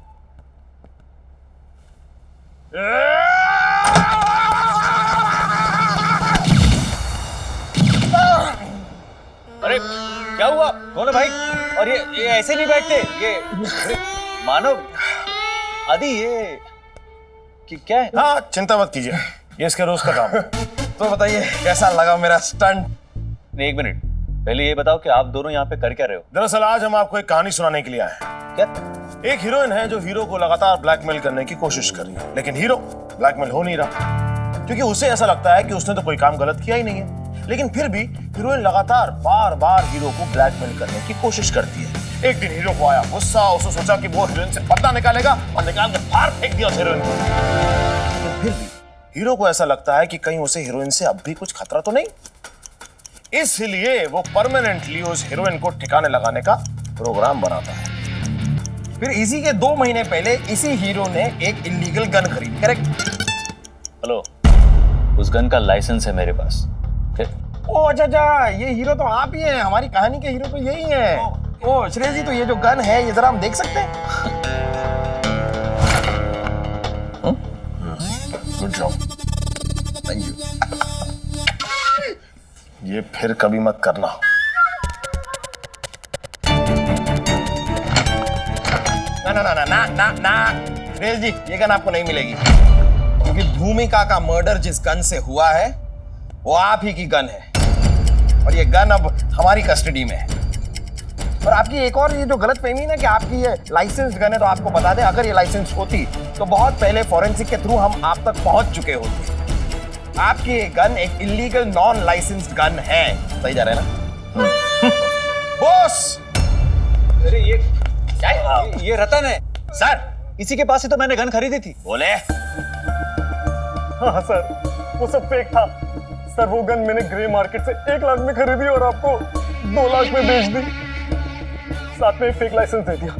अरे क्या हुआ? कौन है भाई? और ये ऐसे नहीं बैठते, ये मानव आदि, क्या है? हाँ चिंता मत कीजिए, ये इसके रोज का काम है। तो बताइए कैसा लगा मेरा स्टंट? एक मिनट, पहले ये बताओ कि आप दोनों यहाँ पे कर क्या रहे हो? दरअसल आज हम आपको एक कहानी सुनाने के लिए आए हैं। क्या? एक हीरोइन है जो हीरो को लगातार ब्लैकमेल करने की कोशिश कर रही है, लेकिन हीरो ब्लैकमेल हो नहीं रहा क्योंकि उसे ऐसा लगता है कि उसने तो कोई काम गलत किया ही नहीं है। लेकिन फिर भी हीरोइन लगातार बार बार हीरो को ब्लैकमेल करने की कोशिश करती है। एक दिन हीरो को आया गुस्सा, उसने सोचा कि वो हीरोइन से बदला निकालेगा और निकाल कर बाहर फेंक दिया हीरोइन को। लेकिन फिर भी हीरो को ऐसा लगता है कि कहीं उसे हीरोइन से अब भी कुछ खतरा तो नहीं, इसलिए वो परमानेंटली उस हीरोइन को ठिकाने लगाने का प्रोग्राम बनाता है। फिर इसी के 2 महीने पहले इसी हीरो ने एक इलीगल गन खरीदी, करेक्ट? हेलो, उस गन का लाइसेंस है मेरे पास। ओ अच्छा, ये हीरो तो आप ही हैं, हमारी कहानी के हीरो तो यही हैं। ओ श्रेय जी, तो ये जो गन है ये जरा हम देख सकते हैं? Good job, thank you. ये फिर कभी मत करना। ना ना ना ना ना ना ना श्रेय जी, ये गन आपको नहीं मिलेगी क्योंकि भूमिका का मर्डर जिस गन से हुआ है वो आप ही की गन है और ये गन अब हमारी कस्टडी में है। और आपकी एक और ये जो गलतफहमी है ना कि आपकी ये लाइसेंस्ड गन है, तो आपको बता दें अगर ये लाइसेंस होती तो बहुत पहले फॉरेंसिक के थ्रू हम आप तक पहुंच चुके होते। आपकी ये गन एक इलीगल नॉन लाइसेंस्ड गन है, सही जा रहा है ना? बॉस, अरे ये क्या है? ये रतन है सर, इसी के पास से तो मैंने गन खरीदी थी। बोले। हाँ सर, वो सब फेक था सर। वो गन मैंने ग्रे मार्केट से 1 लाख में खरीदी और आपको 2 लाख में बेच दी, साथ में फेक लाइसेंस दे दिया।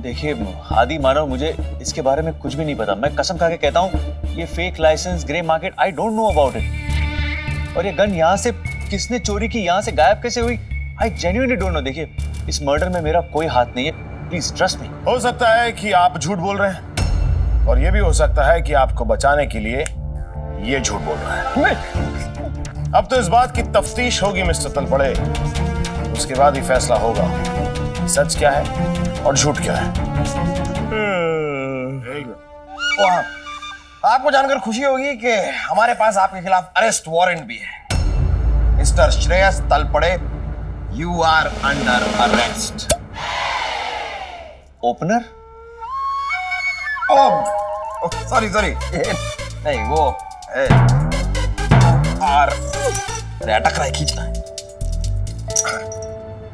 देखिए आदि मानव, मुझे इसके बारे में कुछ भी नहीं पता। मैं कसम खा के कहता हूँ, ये fake license, grey market, I don't know about it. और ये गन यहाँ से किसने चोरी की, यहाँ से गायब कैसे हुई, आई जेन्युइनली डोंट नो। देखिए इस मर्डर में मेरा कोई हाथ नहीं है, प्लीज ट्रस्ट मी। हो सकता है कि आप झूठ बोल रहे हैं और ये भी हो सकता है कि आपको बचाने के लिए ये झूठ बोल रहा है। नहीं, अब तो इस बात की तफ्तीश होगी मिस्टर तलपड़े, उसके बाद ही फैसला होगा सच क्या है और झूठ क्या है। आपको जानकर खुशी होगी कि हमारे पास आपके खिलाफ अरेस्ट वारंट भी है। Mister Shreyas Talpade, you are under arrest. Opener? Sorry नहीं, वो आर अटक रहा है, खींचना है।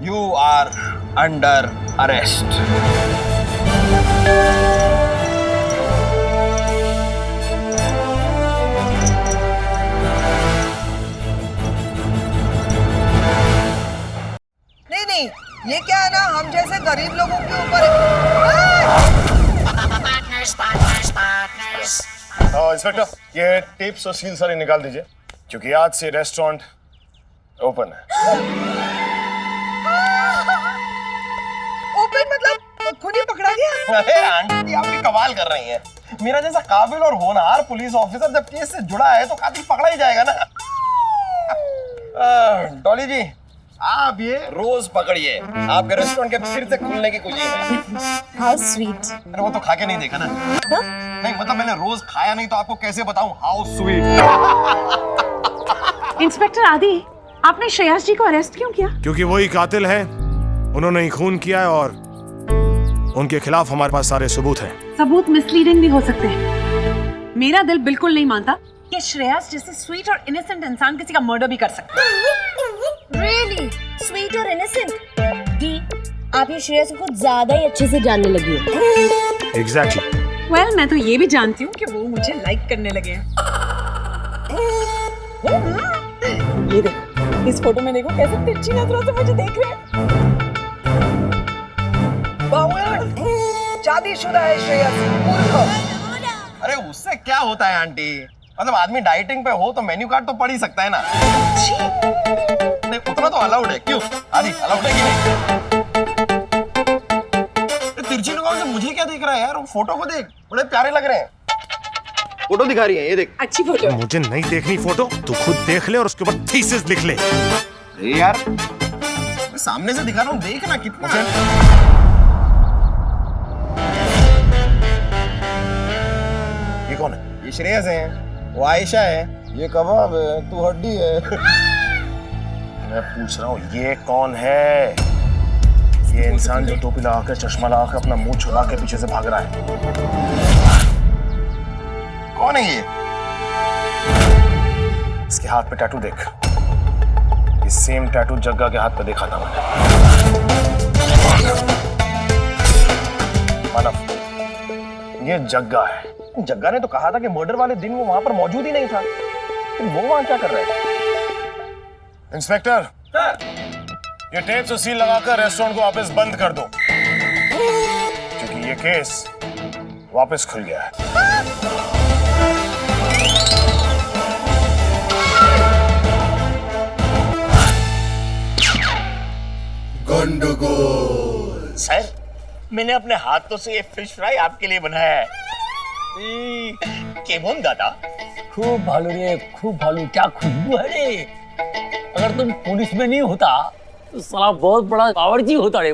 You are under arrest. नहीं, ये क्या है ना, हम जैसे गरीब लोगों के ऊपर इंस्पेक्टर, ये टेप्स और सील सारे निकाल दीजिए क्योंकि आज से रेस्टोरेंट ओपन है। ओपन मतलब खुद ही पकड़ा गया? अरे आंटी, आप भी कमाल कर रही हैं। मेरा जैसा काबिल और होनहार पुलिस ऑफिसर जब केस से जुड़ा है तो कातिल पकड़ा ही जाएगा ना। डॉली जी, आप ये रोज पकड़िए, आपके रेस्टोरेंट के फिर से खुलने की खुशी है। How sweet. अरे वो तो खा के नहीं देखा ना। नहीं मतलब मैंने रोज खाया नहीं तो आपको कैसे बताऊं हाउ स्वीट। इंस्पेक्टर आदि, आपने श्रेयस जी को अरेस्ट क्यों किया? क्योंकि वही कातिल है, उन्होंने ही खून किया है और उनके खिलाफ हमारे पास सारे सबूत हैं। सबूत मिसलीडिंग भी हो सकते हैं। मेरा दिल बिल्कुल नहीं मानता कि श्रेयस जैसे स्वीट और इनोसेंट इंसान किसी का मर्डर भी कर सकता है। Really? Sweet और innocent? दी, आप ये श्रेयस को ज्यादा ही अच्छे से जानने लगी हो। Exactly. Well, मैं तो ये भी जानती हूँ कि वो मुझे लाइक करने लगे हैं। ये देखो, इस फोटो में देखो कैसे तिरछी नजरों से मुझे देख रहे हैं। शादीशुदा है श्रेयस। अरे उससे क्या होता है आंटी, मतलब आदमी डाइटिंग पे हो तो मेन्यू कार्ड तो पढ़ ही सकता है ना। नहीं उतना तो अलाउड है, क्यों आदि अलाउड है कि नहीं? तिरछी लगाओ से मुझे क्या देख रहा है यार, वो फोटो को देख, बड़े प्यारे लग रहे हैं। फोटो दिखा रही है, ये देख। अच्छी फोटो। मुझे नहीं देखनी फोटो, तू खुद देख ले और उसके ऊपर थीसिस लिख ले। अरे यार मैं सामने से दिखा रहा हूँ, देख ना कितना। ये श्रेयस है, वो आयशा है, ये कबाब है, तू हड्डी है। मैं पूछ रहा हूँ ये कौन है? ये इंसान जो टोपी लगाकर चश्मा लगाकर अपना मुंह छुपा के पीछे से भाग रहा है, कौन है ये? इसके हाथ पे टैटू देख। ये सेम टैटू जग्गा के हाथ पे देखा था मैंने। मानव, ये जग्गा है। जग्गा ने तो कहा था कि मर्डर वाले दिन वो वहां पर मौजूद ही नहीं था, फिर वो वहां क्या कर रहा है? इंस्पेक्टर, ये टेप से सील लगाकर रेस्टोरेंट को वापस बंद कर दो, क्योंकि ये केस वापस खुल गया है। गंडगोल। सर, मैंने अपने हाथों से ये फिश फ्राई आपके लिए बनाया है। केमन दादा? खूब भालू रे, खूब भालू, क्या खुशबू है रे। अगर तुम पुलिस में नहीं होता तो साला बहुत बड़ा बावर्ची होता रे।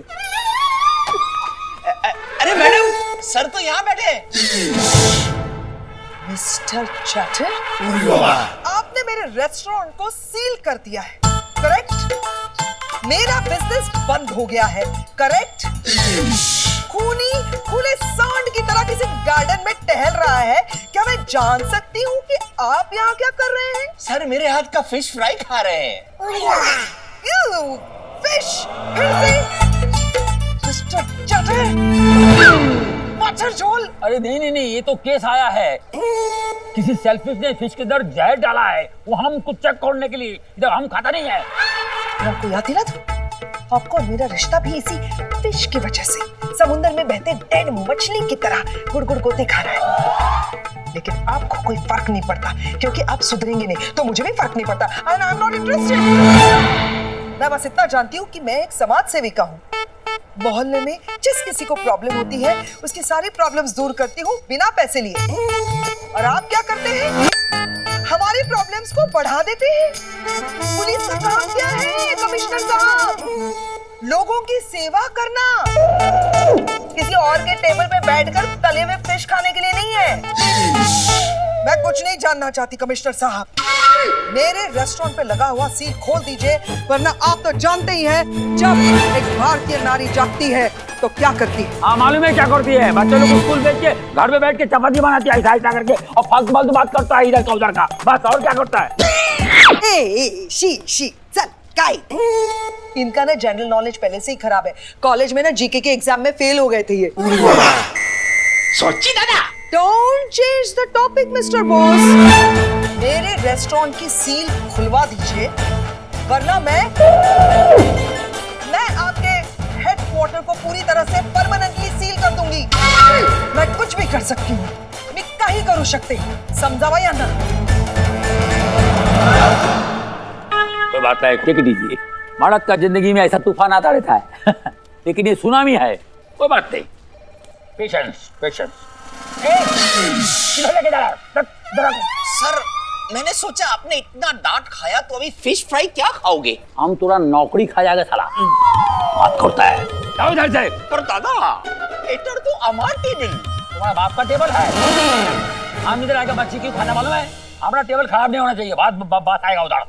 अरे मैडम, सर तो यहाँ बैठे हैं। मिस्टर चैटर, आपने मेरे रेस्टोरेंट को सील कर दिया है, करेक्ट? मेरा बिजनेस बंद हो गया है, करेक्ट? खूनी खुले सांड की तरह किसी गार्डन में टहल रहा है। क्या मैं जान सकती हूँ कि आप यहाँ क्या कर रहे हैं? सर, मेरे हाथ का फिश फ्राई खा रहे हैं। फिश, फिर से मिस्टर चैटर, मच्छर झोल। अरे नहीं नहीं नहीं, ये तो केस आया है। किसी सेल्फिश ने फिश के अंदर जहर डाला है, वो हमको चेक करने के लिए। इधर हम खाता नहीं है। आपको याद दिला था, आपको और मेरा रिश्ता भी इसी फिश की वजह से समुद्र में बहते डेड मछली की तरह गुड़-गुड़ गोते खा रहा है। लेकिन आपको कोई फर्क नहीं पड़ता, क्योंकि आप सुधरेंगे नहीं, तो मुझे भी फर्क नहीं पड़ता। And I am not interested. मैं बस इतना जानती हूँ कि मैं एक समाज सेविका हूँ। मोहल्ले में जिस किसी को प्रॉब्लम होती है, उसकी सारी प्रॉब्लम्स दूर करती हूँ बिना पैसे लिए। और आप क्या करते हैं? हमारी प्रॉब्लम्स को बढ़ा देते हैं। पुलिस का काम क्या है कमिश्नर साहब? लोगों की सेवा करना, किसी और के टेबल पे बैठकर तले हुए फिश खाने के लिए नहीं है। मैं कुछ नहीं जानना चाहती कमिश्नर साहब। मेरे रेस्टोरेंट पे लगा हुआ सील खोल दीजिए, वरना आप तो जानते ही हैं जब एक भारतीय नारी जागती है तो क्या करती है। हाँ, मालूम है क्या करती है। बच्चे लोग स्कूल भेज के घर में बैठ के चपाती बनाती है ऐसा करके, और फालतू फालतू बात करता है इधर का उधर का, बस। और क्या करता है? शी चल काई। इनका ना जनरल नॉलेज पहले से ही खराब है। कॉलेज में ना जीके के एग्जाम में फेल हो गए थे ये। सोची दादा। Don't change the topic, Mr. Boss. मेरे रेस्टोरेंट की सील खुलवा दीजिए, वरना मैं आपके हेडक्वार्टर को पूरी तरह से परमानेंटली सील कर दूंगी। मैं कुछ भी कर सकती हूँ, मैं काही करू शकते, समझावा या ना? कोई बात नहीं, टिक दीजिए। भारत का जिंदगी में ऐसा तूफान आता रहता है, लेकिन ये सुनामी है। कोई बात नहीं, पेशेंस पेशेंस। सर, मैंने सोचा आपने इतना डांट खाया तो अभी फिश फ्राई क्या खाओगे? हम तुरा नौकरी खा जाएगा साला। बात करता है। जाओ इधर से। पर दादा, इधर तो हमारा टेबल। तुम्हारा बाप का टेबल है। हम इधर आके बच्ची क्यों खाना, मालूम है? हमारा टेबल खराब नहीं होना चाहिए। बात आएगा उधर।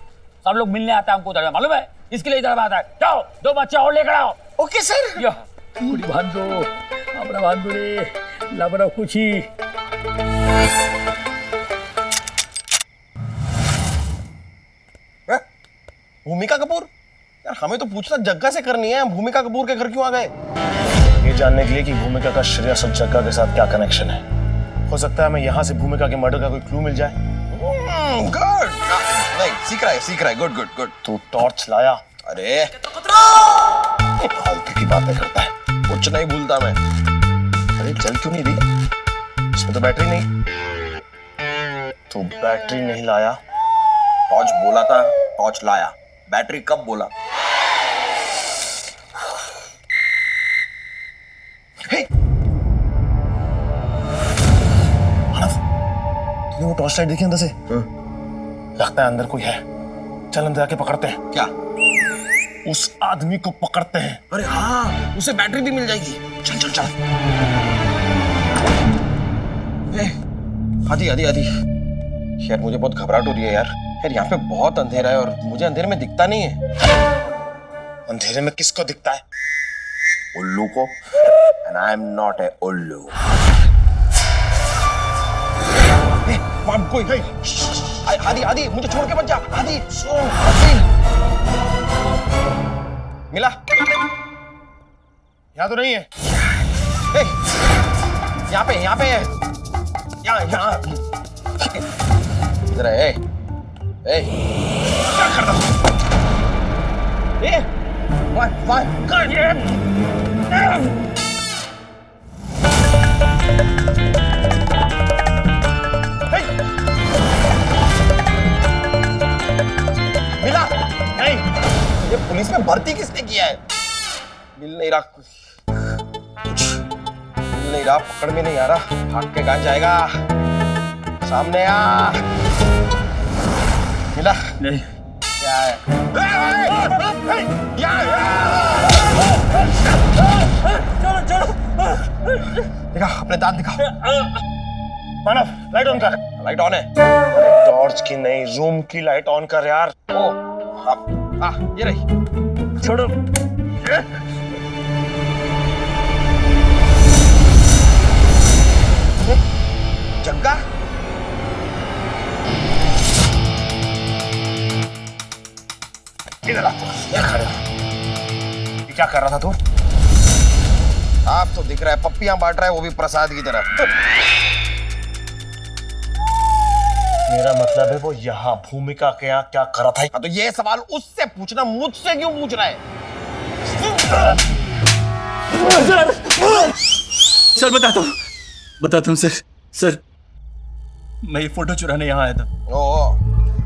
सब लोग मिलने आते हैं हमको उधर, मालूम है? इसके लिए इधर बात है। जाओ, 2 बच्चे और लेकर आओ। Okay sir. बांधो अपना, बांधो रे लबड़ा कुछ ही। भूमिका कपूर? यार हमें तो पूछना जग्गा से करनी है, भूमिका कपूर के घर क्यों आ गए? ये जानने के लिए कि भूमिका का श्रेयस और जग्गा के साथ क्या कनेक्शन है। हो सकता है हमें यहाँ से भूमिका के मर्डर का कोई क्लू मिल जाए। गुड। नहीं, सीख रहा है। Good good good. तू टॉर्च लाया? अरे फालतू की बातें करता है, कुछ नहीं भूलता मैं। अरे चल क्यों नहीं रही? इसमें तो बैटरी नहीं। तू बैटरी नहीं लाया? टॉर्च बोला था, टॉर्च लाया। बैटरी कब बोला? तूने वो टॉर्च लाइट देखी अंदर से? लगता है अंदर कोई है। चल अंदर जाके पकड़ते हैं। क्या? उस आदमी को पकड़ते हैं। अरे हाँ, उसे बैटरी भी मिल जाएगी। चल चल चल। आदि आदि आदि, यार मुझे बहुत घबराहट हो रही है यार। यार यहाँ पे बहुत अंधेरा है और मुझे अंधेरे में दिखता नहीं है। अंधेरे में किसको दिखता है? उल्लू को। And I am not a उल्लू। वहाँ कोई है। आदि आदि, मुझे छोड़ के मत जा। आदि सो मिला? यहाँ तो नहीं है। यहाँ पे है। यहाँ इधर है। क्या कर रहा हूँ? मिला? नहीं। ये पुलिस में भर्ती किसने किया है? मिल नहीं रहा कुछ, मिल नहीं रहा, पकड़ में नहीं आ रहा। भाग के कहाँ जाएगा? सामने आ। मिला? नहीं। क्या है? चलो। दिखा अपने दांत दिखा। मानव, लाइट ऑन कर। लाइट ऑन है। टॉर्च की नहीं, रूम की लाइट ऑन कर यार। ओ, ये रही। छोड़ो। जग्गा? इधर आ। क्या कर रहा था तू? आप तो दिख रहा है पप्पियां बांट रहा है, वो भी प्रसाद की तरह। मेरा मतलब है वो यहाँ भूमिका क्या कर रहा था? तो ये सवाल उससे पूछना, मुझसे क्यों पूछ रहा है? सर बताता हूँ सर, मैं ये फोटो चुराने यहाँ आया था।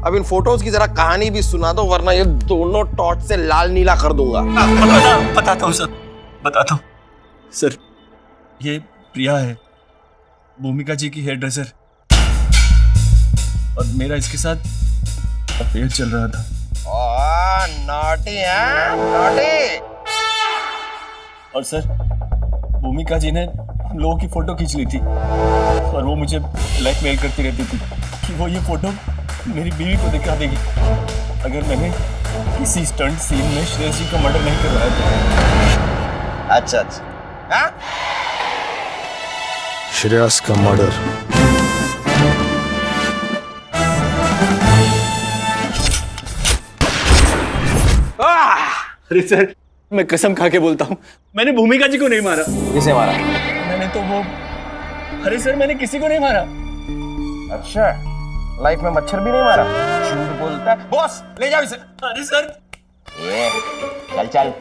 अब इन फोटोज की जरा कहानी भी सुना दो, वरना ये दोनों टॉर्च से लाल नीला कर दूंगा। बताता हूँ सर, ये प्रिया है, भूमिका जी की हेयर ड्रेसर, और मेरा इसके साथ अफेयर चल रहा था। नॉटी है, नॉटी। और सर, भूमिका जी ने हम लोगों की फोटो खींच ली थी और वो मुझे ब्लैकमेल करती रहती थी कि वो ये फोटो मेरी बीवी को दिखा देगी अगर मैंने किसी स्टंट सीन में श्रेयस जी का मर्डर नहीं करवाया था। अच्छा। हाँ? श्रेयस का मर्डर? अरे सर, मैं कसम खा के बोलता हूँ, मैंने भूमिका जी को नहीं मारा। किसे मारा? मैंने तो वो, अरे सर, मैंने किसी को नहीं मारा। अच्छा, लाइफ में मच्छर भी नहीं मारा? झूठ बोलता है। बॉस, ले जाओ इसे। अरे सर, चल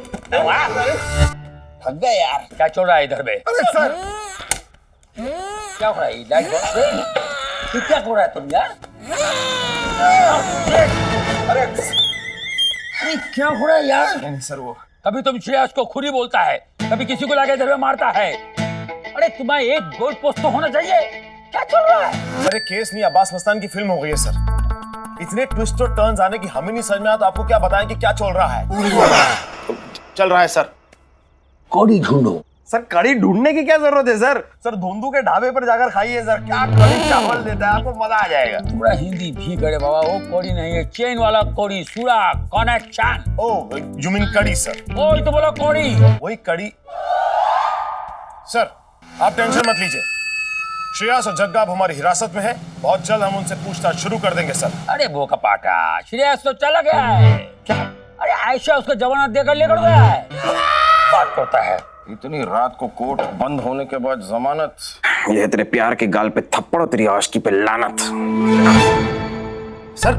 थक गए यार। क्या चल रहा है इधर में? अरे सर, क्या हो रहा है? क्या हो रहा है तुम यार? अरे क्या हो रहा है यार? नहीं सर, वो कभी तुम श्रेयस को खुरी बोलता है, कभी किसी को लाके इधर में मारता है। अरे तुम्हें एक गोल पोस्ट तो होना चाहिए। क्या चल रहा है? सर, केस नहीं, अब्बास मस्तान की फिल्म हो गई है सर। इतने ट्विस्ट और टर्न्स आने की हमें नहीं समझ में आता, तो आपको क्या बताएं कि क्या चल रहा है? चल रहा है सर। कड़ी ढूंढो। सर, कड़ी ढूंढने की क्या जरूरत है सर? सर, धुंधू के ढाबे पर जाकर खाइए सर, क्या कड़ी चावल देता है, आपको मजा आ जाएगा। थोड़ा हिंदी भी करे बाबा, वो कड़ी नहीं है, चेन वाला कड़ी, सूरा कनेक्शन। ओह, यू मीन कड़ी सर? वही तो बोला कड़ी। वही कड़ी। सर, आप टेंशन मत लीजिए, श्रेयस और जग्गा अब हमारी हिरासत में है। बहुत जल्द हम उनसे पूछताछ शुरू कर देंगे सर। अरे वो कपाटा, श्रेयस तो चला गया है। क्या? अरे आयशा उसको जमानत देकर लेकर गया है। बात करता है। इतनी रात को कोर्ट बंद होने के बाद जमानत? ये तेरे प्यार के गाल पे थप्पड़ और तेरी आशिकी पे लानत। सर,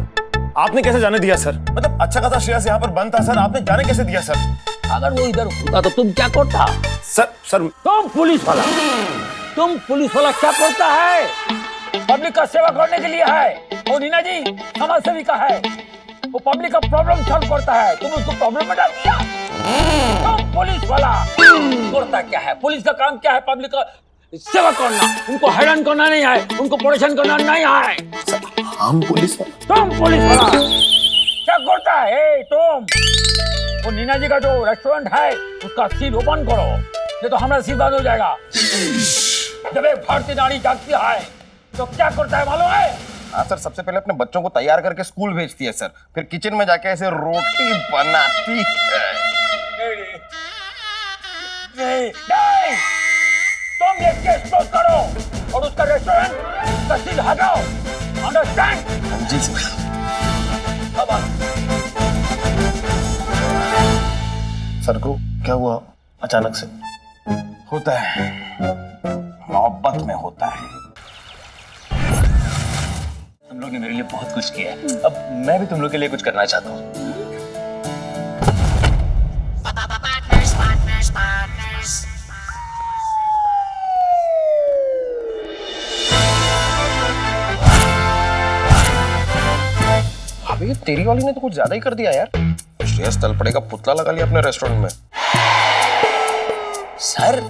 आपने कैसे जाने दिया सर? मतलब अच्छा खासा श्रेयस यहाँ पर बंद था सर, आपने जाने कैसे दिया सर? अगर वो इधर होता तो तुम क्या करता? सर तुम पुलिस वाला क्या करता है? पब्लिक का सेवा करने के लिए है। और नीना जी समाज सेविका है, वो पब्लिक का प्रॉब्लम सॉल्व करता है, तुम उसको प्रॉब्लम में डाल दिया। तुम पुलिस वाला करता क्या है? पुलिस का काम क्या है? पब्लिक का सेवा करना। उनको हैरान करना नहीं है, उनको परेशान करना नहीं है। हम पुलिस वाला? तुम पुलिस वाला क्या करता है? तुम वो नीना जी का जो रेस्टोरेंट है उसका सील ओपन करो, नहीं तो हमारा सील बंद हो जाएगा। जब एक भारतीय नारी जागती है तो क्या करता है मालूम है? हाँ सर, सबसे पहले अपने बच्चों को तैयार करके स्कूल भेजती है सर, फिर किचन में जाके ऐसे रोटी बनाती है। नहीं, तुम ये केस क्लोज करो और उसका रेस्टोरेंट का सील हटाओ। अंडरस्टैंड? जी सर। सर को क्या हुआ अचानक से? होता है, मोहब्बत में होता है। तुम लोग ने मेरे लिए बहुत कुछ किया है, अब मैं भी तुम लोग के लिए कुछ करना चाहता हूँ। अबे ये तेरी वाली ने तो कुछ ज्यादा ही कर दिया यार। श्रेयस तलपड़े का पुतला लगा लिया अपने रेस्टोरेंट में। सर,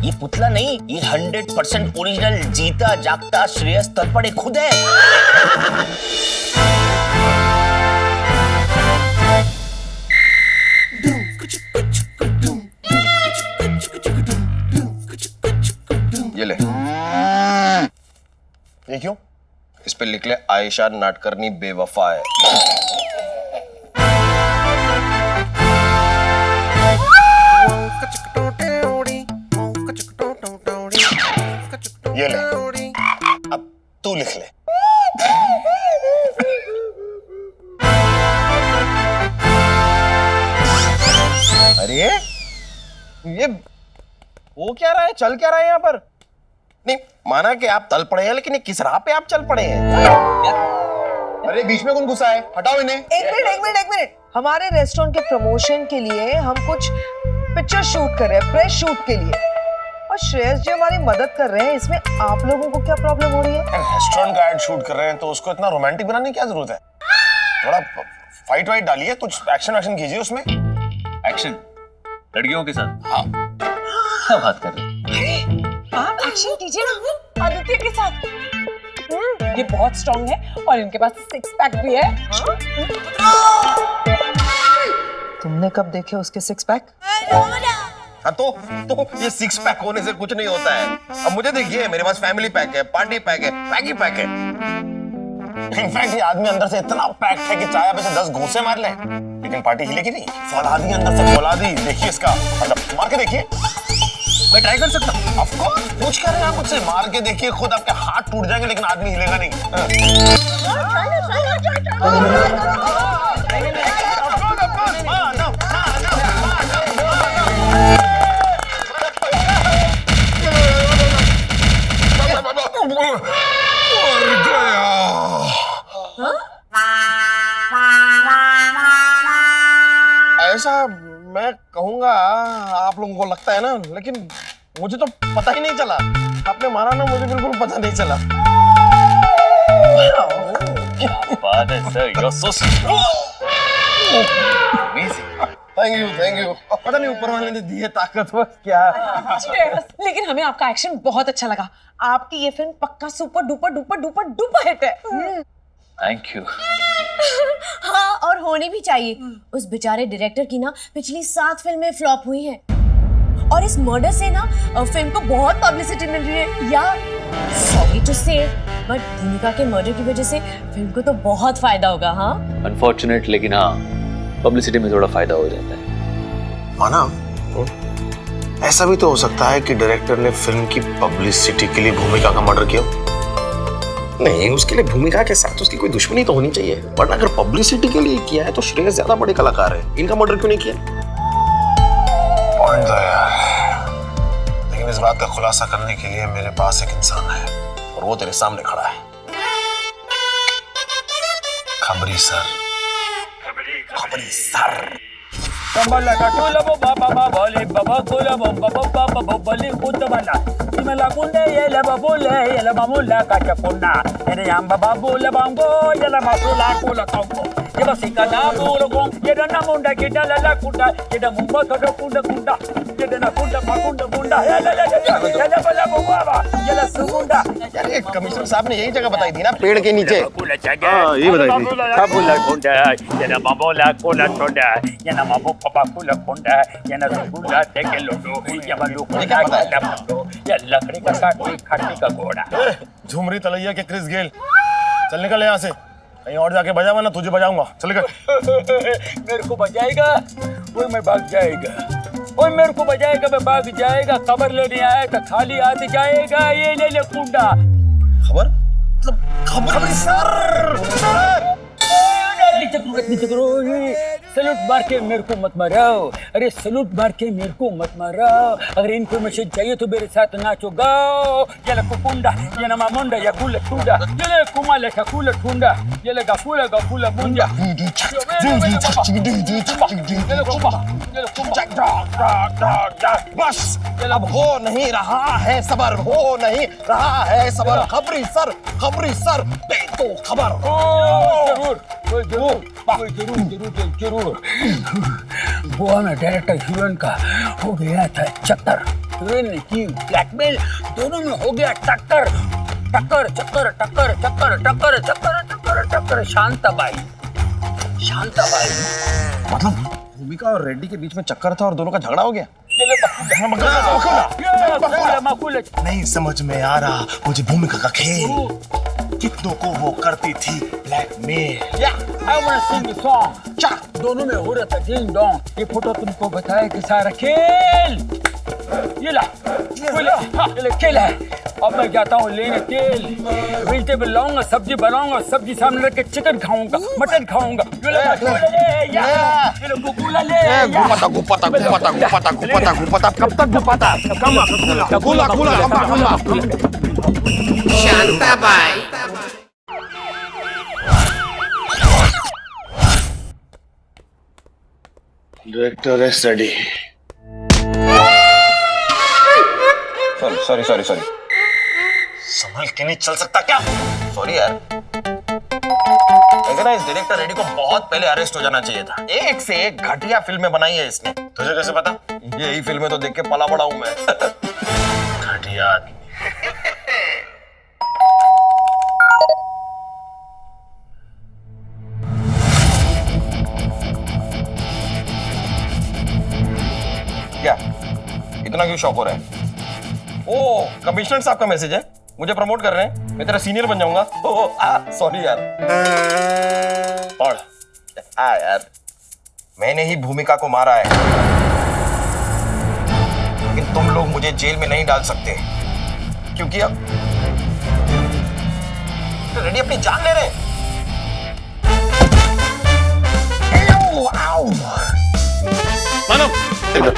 ये पुतला नहीं, ये 100% ओरिजिनल जीता जागता श्रेयस तलपड़े खुद है। ये ले। ये क्यों? इस पे लिख ले आयशा नाटकरनी बेवफा है। ये ले, अब तू लिख ले। अरे ये वो क्या रहा है, चल क्या रहा है यहाँ पर? नहीं माना कि आप तल पड़े हैं, लेकिन ये किस राह पे आप चल पड़े हैं? अरे बीच में कौन घुसा है? हटाओ इन्हें। एक मिनट। हमारे रेस्टोरेंट के प्रमोशन के लिए हम कुछ पिक्चर शूट कर रहे हैं, प्रेस शूट के लिए, और श्रेयस जी हमारी मदद कर रहे हैं। इसमें आप लोगों को क्या प्रॉब्लम हो रही है? रेस्टोरेंट का एड शूट कर रहे हैं तो उसको इतना रोमांटिक बनाने की क्या जरूरत है? थोड़ा फाइट वाइट डालिए, कुछ एक्शन वैक्शन कीजिए उसमें। एक्शन लड़कियों के साथ? हाँ। क्या बात कर रहे हैं? आप एक्शन कीजिए ना आदित्य के साथ। ये बहुत स्ट्रांग है और इनके पास 6 पैक भी है। तुमने कब देखे उसके 6 पैक? हाँ तो ये 6 पैक होने से कुछ नहीं होता है। अब मुझे देखिए, मेरे पास फैमिली पैक है, पार्टी पैक है, पैक ही पैक है। इनफैक्ट ये आदमी अंदर से इतना पैक है कि चाहे आप इसे 10 घूंसे मार लें, लेकिन पार्टी हिलेगी नहीं। फौलादी अंदर से फौलादी। देखिए इसका मतलब, मार के देखिए। मैं ट्राई कर सकता हूँ? ऑफ कोर्स, पूछ कर रहे हैं आप मुझसे? मार के देखिए, खुद आपके हाथ टूट जाएंगे लेकिन आदमी हिलेगा नहीं। ऐसा मैं कहूंगा, आप लोगों को लगता है ना, लेकिन मुझे तो पता ही नहीं चला। आपने मारा ना, मुझे बिल्कुल पता नहीं चला। क्या बात है sir, you're so amazing. Thank you. पता नहीं ऊपर वाले ने दी है ताकत वो क्या। लेकिन हमें आपका एक्शन बहुत अच्छा लगा। आपकी ये फिल्म पक्का सुपर डुपर हिट है। Thank you. हाँ, और होनी भी चाहिए। उस बेचारे डायरेक्टर की ना पिछली 7 फिल्में फ्लॉप हुई हैं, और इस मर्डर से ना फिल्म को बहुत पब्लिसिटी मिल रही है। या सॉरी टू से, बट भूमिका के मर्डर की वजह से फिल्म को तो बहुत फायदा होगा। हाँ अनफॉर्चुनेट, लेकिन हाँ पब्लिसिटी में थोड़ा फायदा हो जाता है। माना, ऐसा भी तो हो सकता है कि डायरेक्टर ने फिल्म की पब्लिसिटी के लिए भूमिका का मर्डर किया। नहीं, उसके लिए भूमिका के साथ उसकी कोई दुश्मनी तो होनी चाहिए, वरना अगर पब्लिसिटी के लिए किया है तो श्रेयस ज्यादा बड़े कलाकार है, इनका मर्डर क्यों नहीं किया? पॉइंट है यार, लेकिन इस बात का खुलासा करने के लिए मेरे पास एक इंसान है, और वो तेरे सामने खड़ा है। खबरी sir. Kambala katula bo baba boli baba kula bo baba boli kutabala imela kunde yele babule yele mamula kachapuna ene yamba babule bango yele masula kula kongo Jeba sikana mulogong, jeda na munda, jeda la la kunda, jeda mumba todo kunda kunda, jeda na kunda makunda kunda, jeda bala baba, jeda sumunda. यार ये कमिश्नर साहब ने यही जगह बताई थी ना, पेड़ के नीचे। हाँ, ये बताई थी। Kabula kunda, jeda mabola kula kunda, jeda mabo papa kula kunda, jeda sumunda teke lodo, jeba lukunda kula lodo, jeda लकड़ी का काटी खाटी का घोड़ा। झुमरी तलैया के क्रिस गेल, चल निकल यहाँ से, कहीं और जाके बजा, वरना तुझे बजाऊंगा। चल निकल। मेरे को बजाएगा, वो मैं भाग जाएगा। वो मेरे को बजाएगा, मैं भाग जाएगा। खबर लेने आया तो खाली हाथ जाएगा। ये ले ले कुंडा। खबर? मतलब खबर सर। नीचे करो, सैल्यूट मार के मेरे को मत मारो। अरे सैल्यूट मार के मेरे को मत मारो। अगर इन्फॉर्मेशन चाहिए तो मेरे साथ नाचो गाओ। ये ले कुंडा, ये ना मामुंडा, ये कुल टूंडा, ये ले कुमाले का कुल टूंडा, ये ले गाफुला मुंडा। बस अब हो नहीं रहा है सबर, हो नहीं रहा है सबर। खबरी सर, दे दो खबर। जरूर। वो हमें डायरेक्टर हीरोइन का हो गया था चक्कर। हीरोइन ने की ब्लैकमेल, दोनों में हो गया टक्कर। शांताबाई। मतलब भूमिका और रेड्डी के बीच में चक्कर था और दोनों का झगड़ा हो गया। नहीं समझ में आ रहा मुझे भूमिका का खेल, कितनों को वो करती थी ब्लैकमेल। दोनों में हो रहा था डिंग डोंग। ये फोटो तुमको बताया कि सारा खेल ये खेल है। अब मैं जाता हूँ लेने तेल, वेजिटेबल लाऊंगा, सब्जी बनाऊंगा, सब्जी सामने रख के चिकन खाऊंगा, मटन खाऊंगा। गुपाता कब तक गुपाता? खुला Shantabai. Director is ready. Sorry संभल के नहीं चल सकता क्या? सॉरी यार, लेकिन इस डायरेक्टर रेड्डी को बहुत पहले अरेस्ट हो जाना चाहिए था। एक से एक घटिया फिल्में बनाई है इसने। तुझे कैसे पता? यही फिल्में तो देख के पला बड़ा हूं मैं। घटिया आदमी। क्या इतना क्यों शॉक हो रहा है? ओ कमिश्नर साहब का मैसेज है, मुझे प्रमोट कर रहे हैं, मैं तेरा सीनियर बन जाऊंगा। सॉरी यार। पढ़। यार मैंने ही भूमिका को मारा है, लेकिन तुम लोग मुझे जेल में नहीं डाल सकते, क्योंकि अब रेड्डी अपनी जान ले रहे हैं। मानव इधर।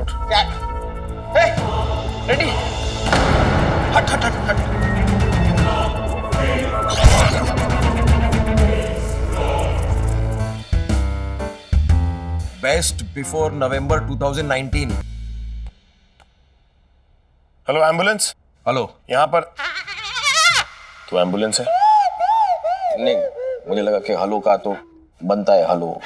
उठ। रेडी? हट। बेस्ट बिफोर नवंबर 2019। Hello ambulance. हेलो, यहाँ पर तो एम्बुलेंस है। नहीं मुझे लगा कि हलो का तो बनता है हलो।